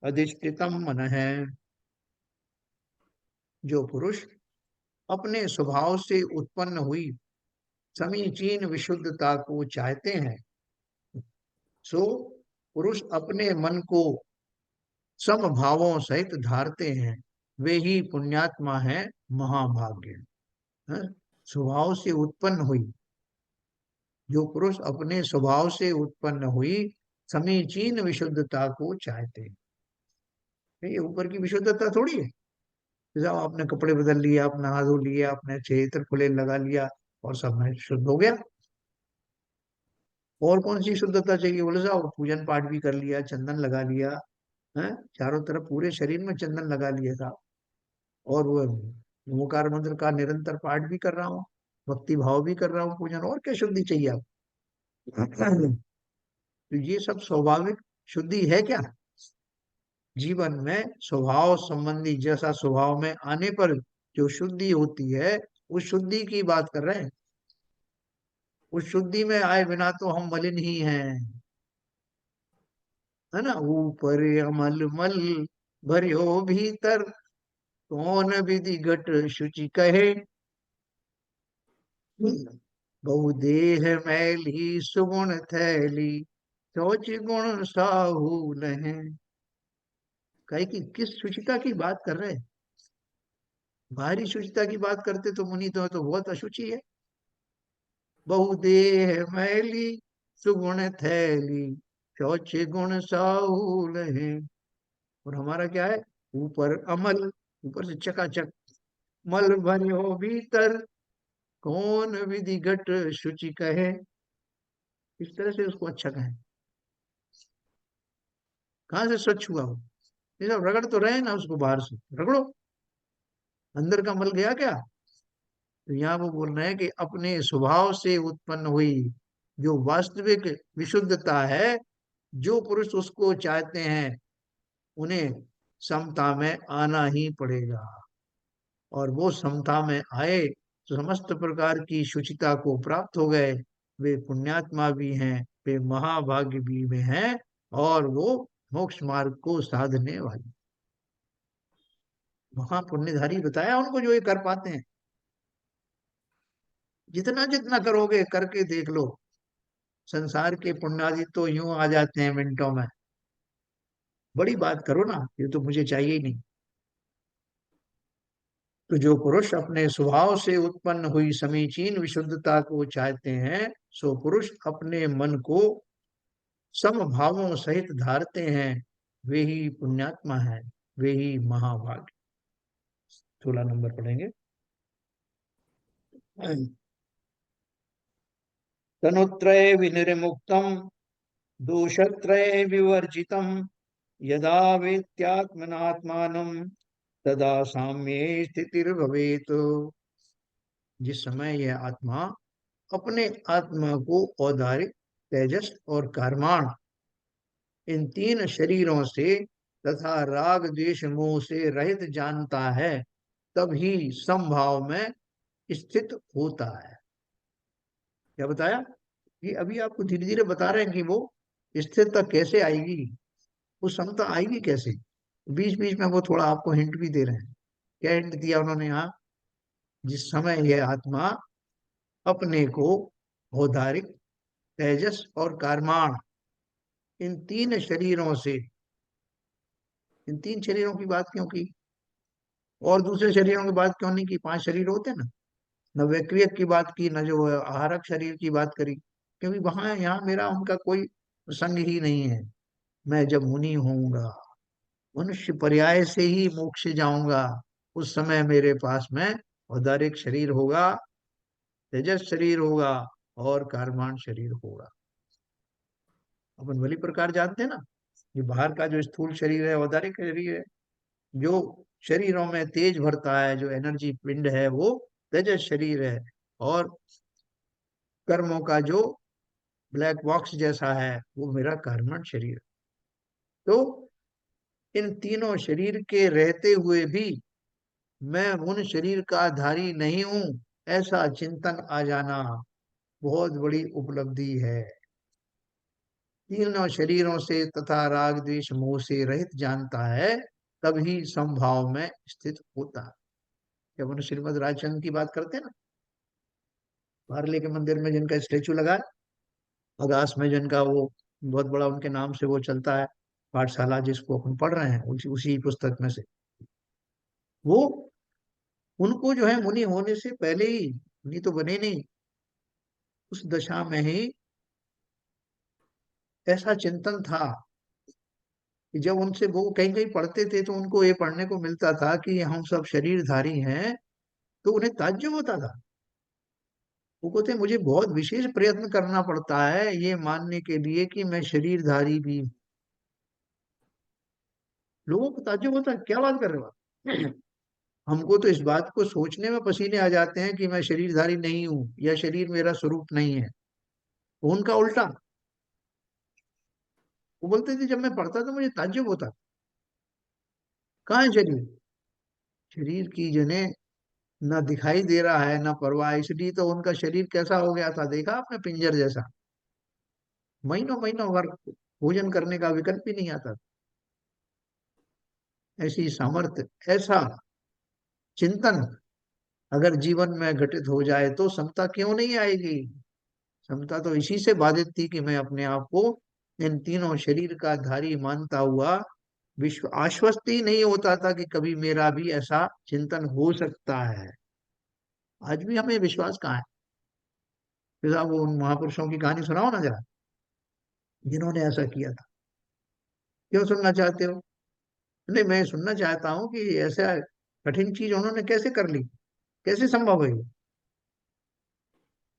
अधिष्ठितम मन है। जो पुरुष अपने स्वभाव से उत्पन्न हुई समीचीन विशुद्धता को चाहते हैं, सो पुरुष अपने मन को समभावों सहित धारते हैं, वे ही पुण्यात्मा है, महाभाग्य है। स्वभाव से उत्पन्न हुई, जो पुरुष अपने स्वभाव से उत्पन्न हुई समीचीन विशुद्धता को चाहते हैं। ये ऊपर की विशुद्धता थोड़ी है, जैसे आपने कपड़े बदल लिए, आप नहा धो लिए, आपने चेहरे खुले लगा लिया और सब में शुद्ध हो गया। और कौन सी शुद्धता चाहिए? बोले साहब पूजन पाठ भी कर लिया, चंदन लगा लिया है, चारों तरफ पूरे शरीर में चंदन लगा लिया था, और वो ओंकार मंत्र का निरंतर पाठ भी कर रहा हूँ, भक्ति भाव भी कर रहा हूँ, पूजन, और क्या शुद्धि चाहिए आप? तो ये सब स्वाभाविक शुद्धि है क्या? जीवन में स्वभाव संबंधी जैसा स्वभाव में आने पर जो शुद्धि होती है, उस शुद्धि की बात कर रहे हैं। उस शुद्धि में आए बिना तो हम मलिन ही हैं, है ना। ऊपर अमल मल भरियो भीतर, कौन विधि घट शुचि कहे। बहुदेह मैली सुगुण थैली, शौच गुण साहू नहीं। कहे कि किस शुचिता की बात कर रहे हैं? बाहरी शुचिता की बात करते तो मुनि तो बहुत अशुचि है। बहुदेह मैली सुगुण थैली, शौच गुण साहूल है। और हमारा क्या है? ऊपर अमल, ऊपर से चकाचक, मल भरियो भीतर, कौन विधि घट शुचि कहे। इस तरह से उसको अच्छा कहें। कहाँ से स्वच्छ हुआ वो? ये सब रगड़ तो रहे हैं ना उसको, बाहर से रगड़ो, अंदर का मल गया क्या? तो यहाँ वो बोल रहे हैं कि अपने स्वभाव से उत्पन्न हुई जो वास्तविक विशुद्धता है, जो पुरुष उसको चाहते हैं उन्हें समता में आना ही पड़ेगा, और वो समता में आए तो समस्त प्रकार की शुचिता को प्राप्त हो गए। वे पुण्यात्मा भी हैं, वे महाभाग्य भी में हैं, और वो मोक्ष मार्ग को साधने वाले महापुण्यधारी बताया उनको, जो ये कर पाते हैं। जितना जितना करोगे करके देख लो, संसार के पुण्यादि तो यूं आ जाते हैं मिनटों में। बड़ी बात करो ना, ये तो मुझे चाहिए ही नहीं। तो जो पुरुष अपने स्वभाव से उत्पन्न हुई समीचीन विशुद्धता को चाहते हैं, सो पुरुष अपने मन को समभावों सहित धारते हैं, वे ही पुण्यात्मा है, वे ही महाभाग्य। 16 नंबर पढ़ेंगे। तनुत्रय विनिर्मुक्तम, दोषत्रय विवर्जितम, यदा वेत्यात्मनात्मानं, तदा साम्ये स्थितिर्भवेत्। जिस समय यह आत्मा अपने आत्मा को औदारिक, तेजस और कर्माण, इन तीन शरीरों से तथा राग द्वेष मोह से रहित जानता है, तभी समभाव में स्थित होता है। क्या बताया? ये अभी आपको धीरे धीरे बता रहे हैं कि वो स्थिरता कैसे आएगी, वो समता आएगी कैसे। बीच बीच में वो थोड़ा आपको हिंट भी दे रहे हैं। क्या हिंट दिया उन्होंने यहाँ? जिस समय यह आत्मा अपने को औदारिक, तेजस और कारमाण, इन तीन शरीरों से, इन तीन शरीरों की बात क्यों की, और दूसरे शरीरों की बात क्यों नहीं की? 5 शरीर होते हैं ना। न वैक्रियक की बात की, न जो आहारक शरीर की बात करी, क्योंकि वहां यहाँ मेरा उनका कोई संग ही नहीं है। मैं जब मुनि होऊंगा, मनुष्य पर्याय से ही मोक्ष जाऊंगा, उस समय मेरे पास में औदारिक शरीर होगा, तेजस शरीर होगा, और कारमान शरीर होगा। अपन भली प्रकार जानते हैं ना, ये बाहर का जो स्थूल शरीर है औदारिक शरीर है। जो शरीरों में तेज भरता है, जो एनर्जी पिंड है, वो तेजस शरीर है। और कर्मों का जो ब्लैक बॉक्स जैसा है, वो मेरा कर्मण शरीर है। तो इन तीनों शरीर के रहते हुए भी मैं उन शरीर का धारी नहीं हूं, ऐसा चिंतन आ जाना बहुत बड़ी उपलब्धि है। तीनों शरीरों से तथा राग द्वेष मोह से रहित जानता है, तभी समभाव में स्थित होता है। जब हम श्रीमद राजचंद्र की बात करते हैं ना, बारले के मंदिर में जिनका स्टेचू लगा है, अगास में जिनका वो बहुत बड़ा उनके नाम से वो चलता है पाठशाला, जिसको अपन पढ़ रहे हैं, उसी पुस्तक में से, वो उनको जो है मुनि होने से पहले ही, मुनि तो बने नहीं, उस दशा में ही ऐसा चिंतन था कि जब उनसे वो कहीं कहीं पढ़ते थे तो उनको ये पढ़ने को मिलता था कि हम सब शरीरधारी हैं, तो उन्हें ताज्जुब होता था। वो कहते हैं मुझे बहुत विशेष प्रयत्न करना पड़ता है ये मानने के लिए कि मैं शरीरधारी भी हूं। लोगों को ताज्जुब होता है, क्या बात कर रहे हो आप? हमको तो इस बात को सोचने में पसीने आ जाते हैं कि मैं शरीरधारी नहीं हूं या शरीर मेरा स्वरूप नहीं है। उनका उल्टा, वो बोलते थे जब मैं पढ़ता था मुझे ताज्जुब होता, कहाँ है शरीर? शरीर की जने ना दिखाई दे रहा है ना परवाह, इसलिए तो उनका शरीर कैसा हो गया था देखा आपने, पिंजर जैसा। महीनों महीनों भर भोजन करने का विकल्प ही नहीं आता। ऐसी सामर्थ्य, ऐसा चिंतन अगर जीवन में घटित हो जाए तो समता क्यों नहीं आएगी? समता तो इसी से बाधित थी कि मैं अपने आप को इन तीनों शरीर का धारी मानता हुआ विश्व आश्वस्त ही नहीं होता था कि कभी मेरा भी ऐसा चिंतन हो सकता है। आज भी हमें विश्वास कहाँ है? फिर आप वो उन महापुरुषों की कहानी सुनाओ ना जरा, जिन्होंने ऐसा किया था। क्यों सुनना चाहते हो? नहीं, मैं सुनना चाहता हूँ कि ऐसा कठिन चीज उन्होंने कैसे कर ली, कैसे संभव है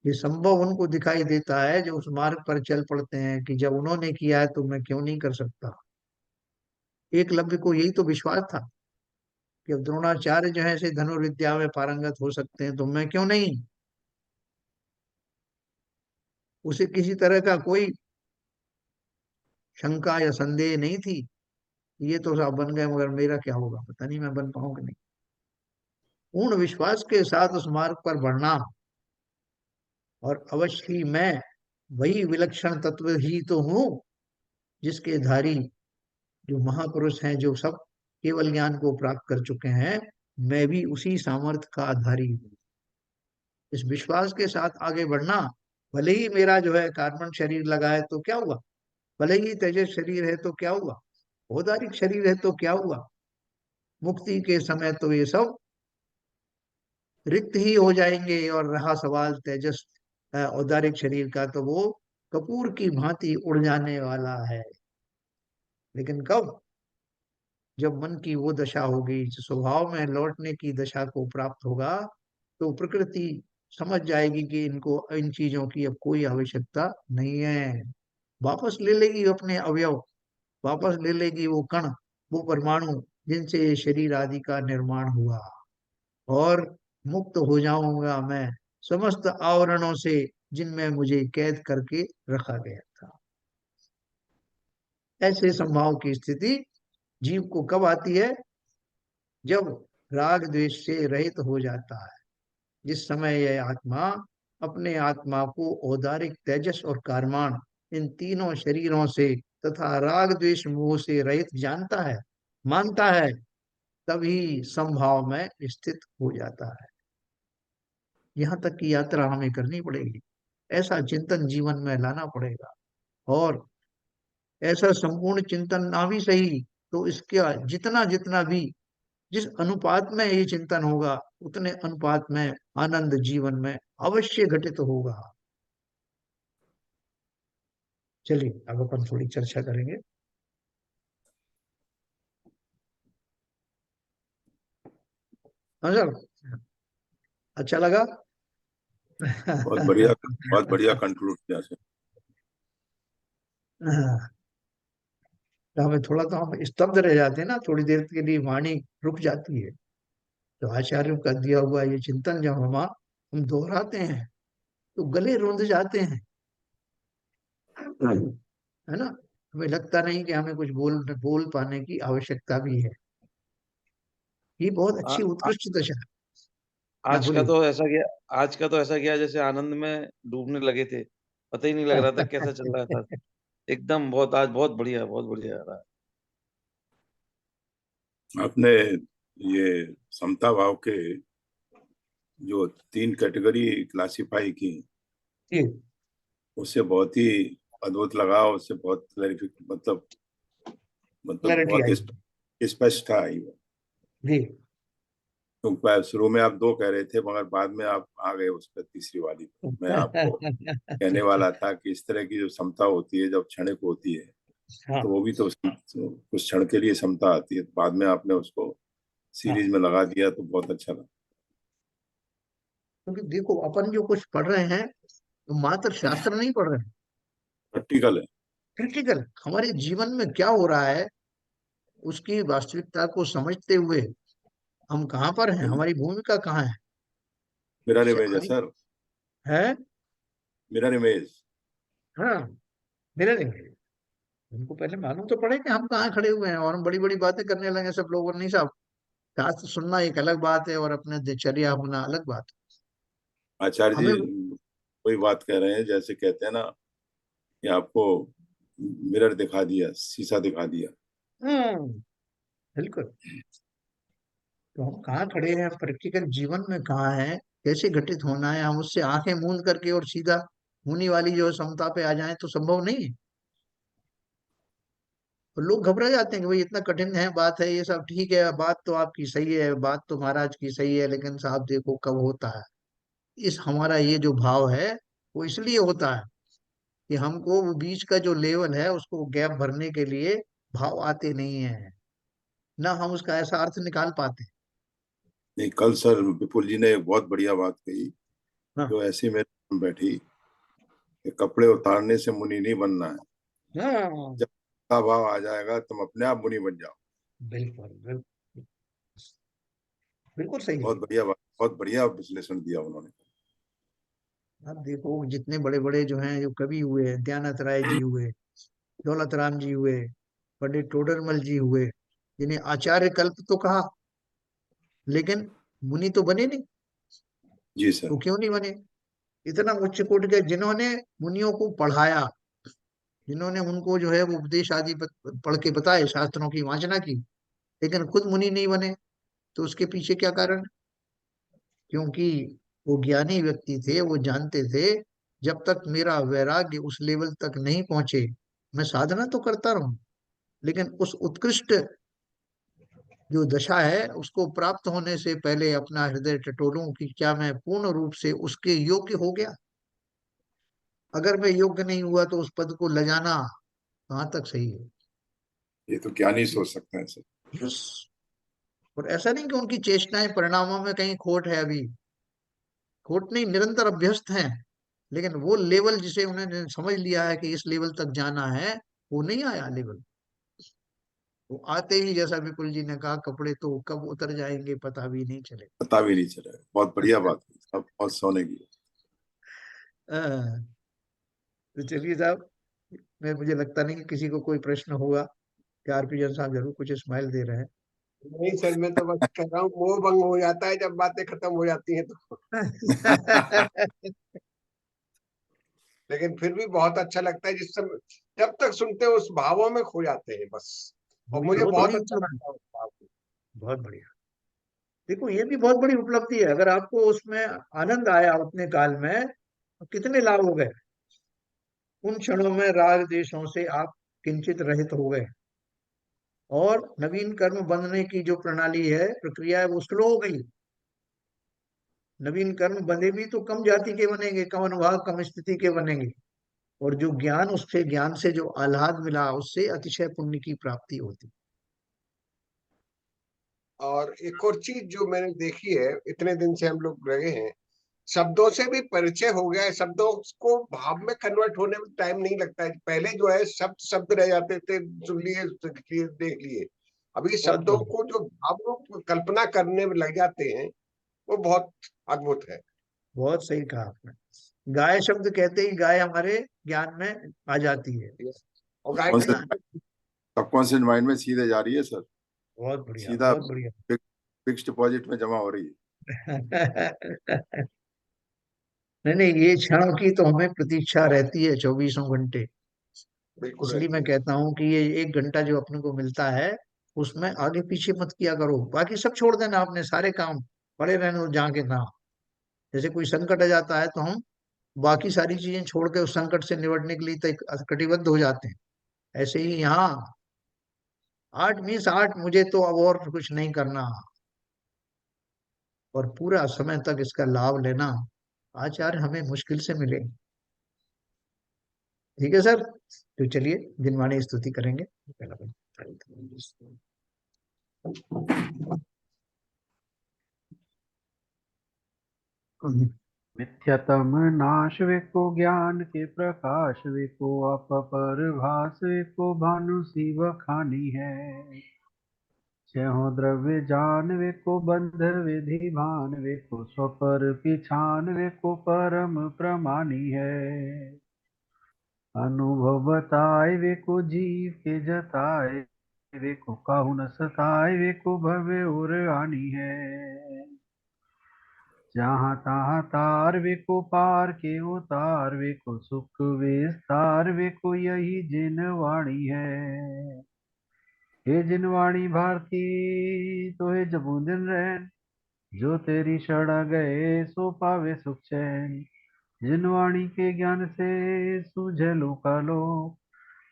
ये संभव उनको दिखाई देता है जो उस मार्ग पर चल पड़ते हैं कि जब उन्होंने किया है तो मैं क्यों नहीं कर सकता। एकलव्य को यही तो विश्वास था कि अब द्रोणाचार्य जो है ऐसे धनुर्विद्या में पारंगत हो सकते हैं तो मैं क्यों नहीं। उसे किसी तरह का कोई शंका या संदेह नहीं थी। ये तो साहब बन गए मगर मेरा क्या होगा, पता नहीं मैं बन पाऊंगा नहीं। पूर्ण विश्वास के साथ उस मार्ग पर बढ़ना, और अवश्य ही मैं वही विलक्षण तत्व ही तो हूँ जिसके धारी जो महापुरुष हैं, जो सब केवल ज्ञान को प्राप्त कर चुके हैं, मैं भी उसी सामर्थ्य का आधारी हूँ। इस विश्वास के साथ आगे बढ़ना, भले ही मेरा जो है कार्बन शरीर लगा है तो क्या हुआ, भले ही तेजस शरीर है तो क्या हुआ, औदारिक शरीर है तो क्या हुआ, मुक्ति के समय तो ये सब रिक्त ही हो जाएंगे। और रहा सवाल तेजस औदारिक शरीर का, तो वो कपूर की भांति उड़ जाने वाला है। लेकिन कब? जब मन की वो दशा होगी, जो स्वभाव में लौटने की दशा को प्राप्त होगा, तो प्रकृति समझ जाएगी कि इनको इन चीजों की अब कोई आवश्यकता नहीं है। वापस ले लेगी अपने अवयव, वापस ले लेगी वो कण, वो परमाणु जिनसे ये शरीर आदि का निर्माण हुआ, और मुक्त हो जाऊंगा मैं समस्त आवरणों से जिनमें मुझे कैद करके रखा गया था। ऐसे संभाव की स्थिति जीव को कब आती है? जब राग द्वेष से रहित हो जाता है। जिस समय यह आत्मा अपने आत्मा को औदारिक तेजस और कारमान इन तीनों शरीरों से तथा राग द्वेष मोह से रहित जानता है, मानता है, तभी संभाव में स्थित हो जाता है। यहाँ तक की यात्रा हमें करनी पड़ेगी, ऐसा चिंतन जीवन में लाना पड़ेगा। और ऐसा संपूर्ण चिंतन ना भी सही तो इसका जितना जितना भी जिस अनुपात में ये चिंतन होगा, उतने अनुपात में आनंद जीवन में अवश्य घटित होगा। चलिए अब अपन थोड़ी चर्चा करेंगे। हाँ सर, अच्छा लगा? बहुत बढ़िया कंक्लूड किया सर। तो हमें थोड़ा तो हम स्तब्ध रह जाते हैं ना, थोड़ी देर के लिए वाणी रुक जाती है। तो आचार्यों का दिया हुआ ये चिंतन जब हम दोहराते हैं तो गले रुंध जाते हैं, है ना? हमें लगता नहीं कि हमें कुछ बोल पाने की आवश्यकता भी है। ये बहुत आ, अच्छी आ, उत्कृष्ट दशा है। हाँ आज का बोलिए। तो ऐसा गया आज का तो ऐसा गया जैसे आनंद में डूबने लगे थे, पता ही नहीं लग रहा था कैसा चल रहा था। एकदम बहुत आज बहुत बढ़िया रहा। आपने ये समता भाव के जो 3 कैटेगरी क्लासिफाई की, जी उससे बहुत ही अद्भुत लगा। उससे बहुत मतलब क्लैरिटी बहुत आई। स्पष्ट था ये। जी तो शुरू में आप 2 कह रहे थे मगर बाद में आप आ गए उस पर तीसरी वाली पर। मैं आपको कहने वाला था कि इस तरह की जो समता होती है जब क्षणिक होती है, हाँ तो वो भी तो कुछ क्षण के लिए समता आती है। बाद में आपने उसको हाँ सीरीज में लगा दिया तो बहुत अच्छा लगा। क्योंकि देखो अपन जो कुछ पढ़ रहे हैं तो मात्र शास्त्र नहीं पढ़ रहे हैं, प्रैक्टिकल है। प्रैक्टिकल हमारे जीवन में क्या हो रहा है उसकी वास्तविकता को समझते हुए हम कहाँ पर हैं, हमारी भूमिका कहाँ है, मिरर इससे इमेज है आगे सर, है। Mirror image. हाँ, मेरा नहीं, उनको पहले मालूम तो पड़े कि हम कहाँ खड़े हुए हैं, और हम बड़ी बड़ी बातें करने लगे सब लोग। और नहीं साहब, शास्त्र सुनना एक अलग बात है और अपने दिनचर्या होना अलग बात आचार्य है। जी हमें कोई बात कह रहे हैं, जैसे कहते हैं ना कि आपको मिरर दिखा दिया, शीशा दिखा दिया। हम्म, बिल्कुल। तो हम कहाँ खड़े हैं, प्रैक्टिकल जीवन में कहाँ हैं, कैसे घटित होना है, हम उससे आंखें मूंद करके और सीधा होने वाली जो समता पे आ जाए तो संभव नहीं है। तो लोग घबरा जाते हैं कि भाई इतना कठिन है बात है, ये सब ठीक है, बात तो आपकी सही है, बात तो महाराज की सही है, लेकिन साहब देखो कब होता है। इस हमारा ये जो भाव है वो इसलिए होता है कि हमको वो बीच का जो लेवल है उसको गैप भरने के लिए भाव आते नहीं है, ना हम उसका ऐसा अर्थ निकाल पाते। नहीं, कल सर विपुल जी ने एक बहुत बढ़िया बात कही, हाँ जो ऐसी मेरे सामने बैठी कि कपड़े उतारने से मुनि नहीं बनना है। हाँ, जब का भाव आ जाएगा तुम अपने आप मुनि बन जाओ। बिल्कुल बिल्कुल, बिल्कुल सही है। बहुत बढ़िया बात, बहुत बढ़िया विश्लेषण दिया उन्होंने। अब देखो जितने बड़े बड़े जो हैं जो कवि हुए, दयानंद राय जी हुए, दौलत राम जी हुए, पंडित टोडरमल जी हुए, जिन्हें आचार्य कल्प तो कहा, लेकिन मुनि तो बने नहीं। जी सर। वो क्यों नहीं बने? इतना उच्च कोटि के जिन्होंने मुनियों को पढ़ाया, जिन्होंने उनको जो है वो उपदेश आदि पढ़ के बताए, शास्त्रों की वाचना की, लेकिन खुद मुनि नहीं बने। तो उसके पीछे क्या कारण? क्योंकि वो ज्ञानी व्यक्ति थे, वो जानते थे जब तक मेरा वैराग्य उस लेवल तक नहीं पहुंचे, मैं साधना तो करता रहूं, लेकिन उस उत्कृष्ट जो दशा है उसको प्राप्त होने से पहले अपना हृदय टटोलूं कि क्या मैं पूर्ण रूप से उसके योग्य हो गया। अगर मैं योग्य नहीं हुआ तो उस पद को ले जाना कहाँ तक सही है। ये तो क्या नहीं सोच सकते हैं सर। यस। और ऐसा नहीं कि उनकी चेष्टाएं परिणामों में कहीं खोट है, अभी खोट नहीं, निरंतर अभ्यस्त हैं, लेकिन वो लेवल जिसे उन्होंने समझ लिया है कि इस लेवल तक जाना है, वो नहीं आया लेवल। वो आते ही जैसा विपुल जी ने कहा, कपड़े तो कब उतर जाएंगे पता भी नहीं चले। पता भी नहीं चला। बहुत बढ़िया बात है, सब बहुत सोने की। हाँ, तो चलिए साहब, मुझे लगता नहीं कि किसी को कोई प्रश्न होगा, कि आरपी जन साहब जरूर कुछ स्माइल दे रहे नहीं सर, मैं तो बस कह रहा हूँ मोह भंग हो जाता है जब बातें खत्म हो जाती हैं तो। हैं। लेकिन फिर भी बहुत अच्छा लगता है जिस समय, जब तक सुनते हो उस भावों में खो जाते हैं बस। और वही मुझे बहुत बहुत बड़ी अच्छा उपलब्धि, लगता है उस भाव को। बहुत बढ़िया। देखो ये भी बहुत बड़ी उपलब्धि है, अगर आपको उसमें आनंद आया अपने काल में तो कितने लाभ हो गए। उन क्षणों में राग देशों से आप किंचित रहित हो गए, और नवीन कर्म बंधने की जो प्रणाली है, प्रक्रिया है, वो स्लो हो गई। नवीन कर्म बंधे भी तो कम जाति के बनेंगे, कम अनुभाग कम स्थिति के बनेंगे, और जो ज्ञान, उससे ज्ञान से जो आह्लाद मिला उससे अतिशय पुण्य की प्राप्ति होती। और एक और चीज जो मैंने देखी है, इतने दिन से हम लोग रहे हैं, शब्दों से भी परिचय हो गया है। शब्दों को भाव में कन्वर्ट होने में टाइम नहीं लगता है। पहले जो है शब्द शब्द रह जाते थे, सुन लिए सीख लिए, देख लिए। अभी बहुत शब्दों बहुत को जो भाव रूप कल्पना करने में लग जाते हैं, वो बहुत अद्भुत है। बहुत सही कहा आपने। गाय शब्द कहते ही गाय हमारे ज्ञान में आ जाती है और गाय कौन का से ना। सबकॉन्शियस माइंड में सीधे जा रही है सर, बहुत बढ़िया, सीधा बहुत बढ़िया। फिक्स डिपॉजिट में जमा हो रही नहीं नहीं, ये क्षण की तो हमें प्रतीक्षा रहती है 24 घंटे। बिल्कुल इसलिए मैं रहती है। कहता हूँ कि ये 1 घंटा जो अपने को मिलता है, उसमें आगे पीछे मत किया करो, बाकी सब छोड़ देना, अपने सारे काम पड़े रहने दो जहाँ के तहाँ। जैसे कोई संकट आ जाता है तो हम बाकी सारी चीजें छोड़ के उस संकट से निपटने के लिए कटिबद्ध हो जाते हैं। ऐसे ही यहाँ 8 मुझे तो अब और कुछ नहीं करना, और पूरा समय तक इसका लाभ लेना, आचार्य हमें मुश्किल से मिले। ठीक है सर, तो चलिए दिनवाणी स्तुति करेंगे पहला मिथ्यतम नाश वे को ज्ञान के प्रकाश वे को अपपर भास वे को भानु शिव खानी है। छहो द्रव्य जान वे को बंध विधि भान वे को स्वपर पिछान वे को परम प्रमानी है। अनुभव बताए वे को जीव के जताए वे को काहू न सताए वे को भवे और आनी है। जहाँ तहाँ तार वे को पार के उतार वे को सुख विस्तार वे को यही जिन वाणी है। हे जिन वाणी भारती तो हे जबू दिन रहन जो तेरी शरणा गए सो पावे सुख चैन। जिन वाणी के ज्ञान से सूझे लोका लोक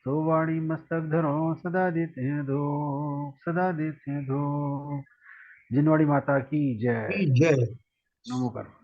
तो वाणी मस्तक धरो सदा देते हैं धूप सदा देते हैं धूप। जिनवाड़ी माता की जय। जय। नमो कर।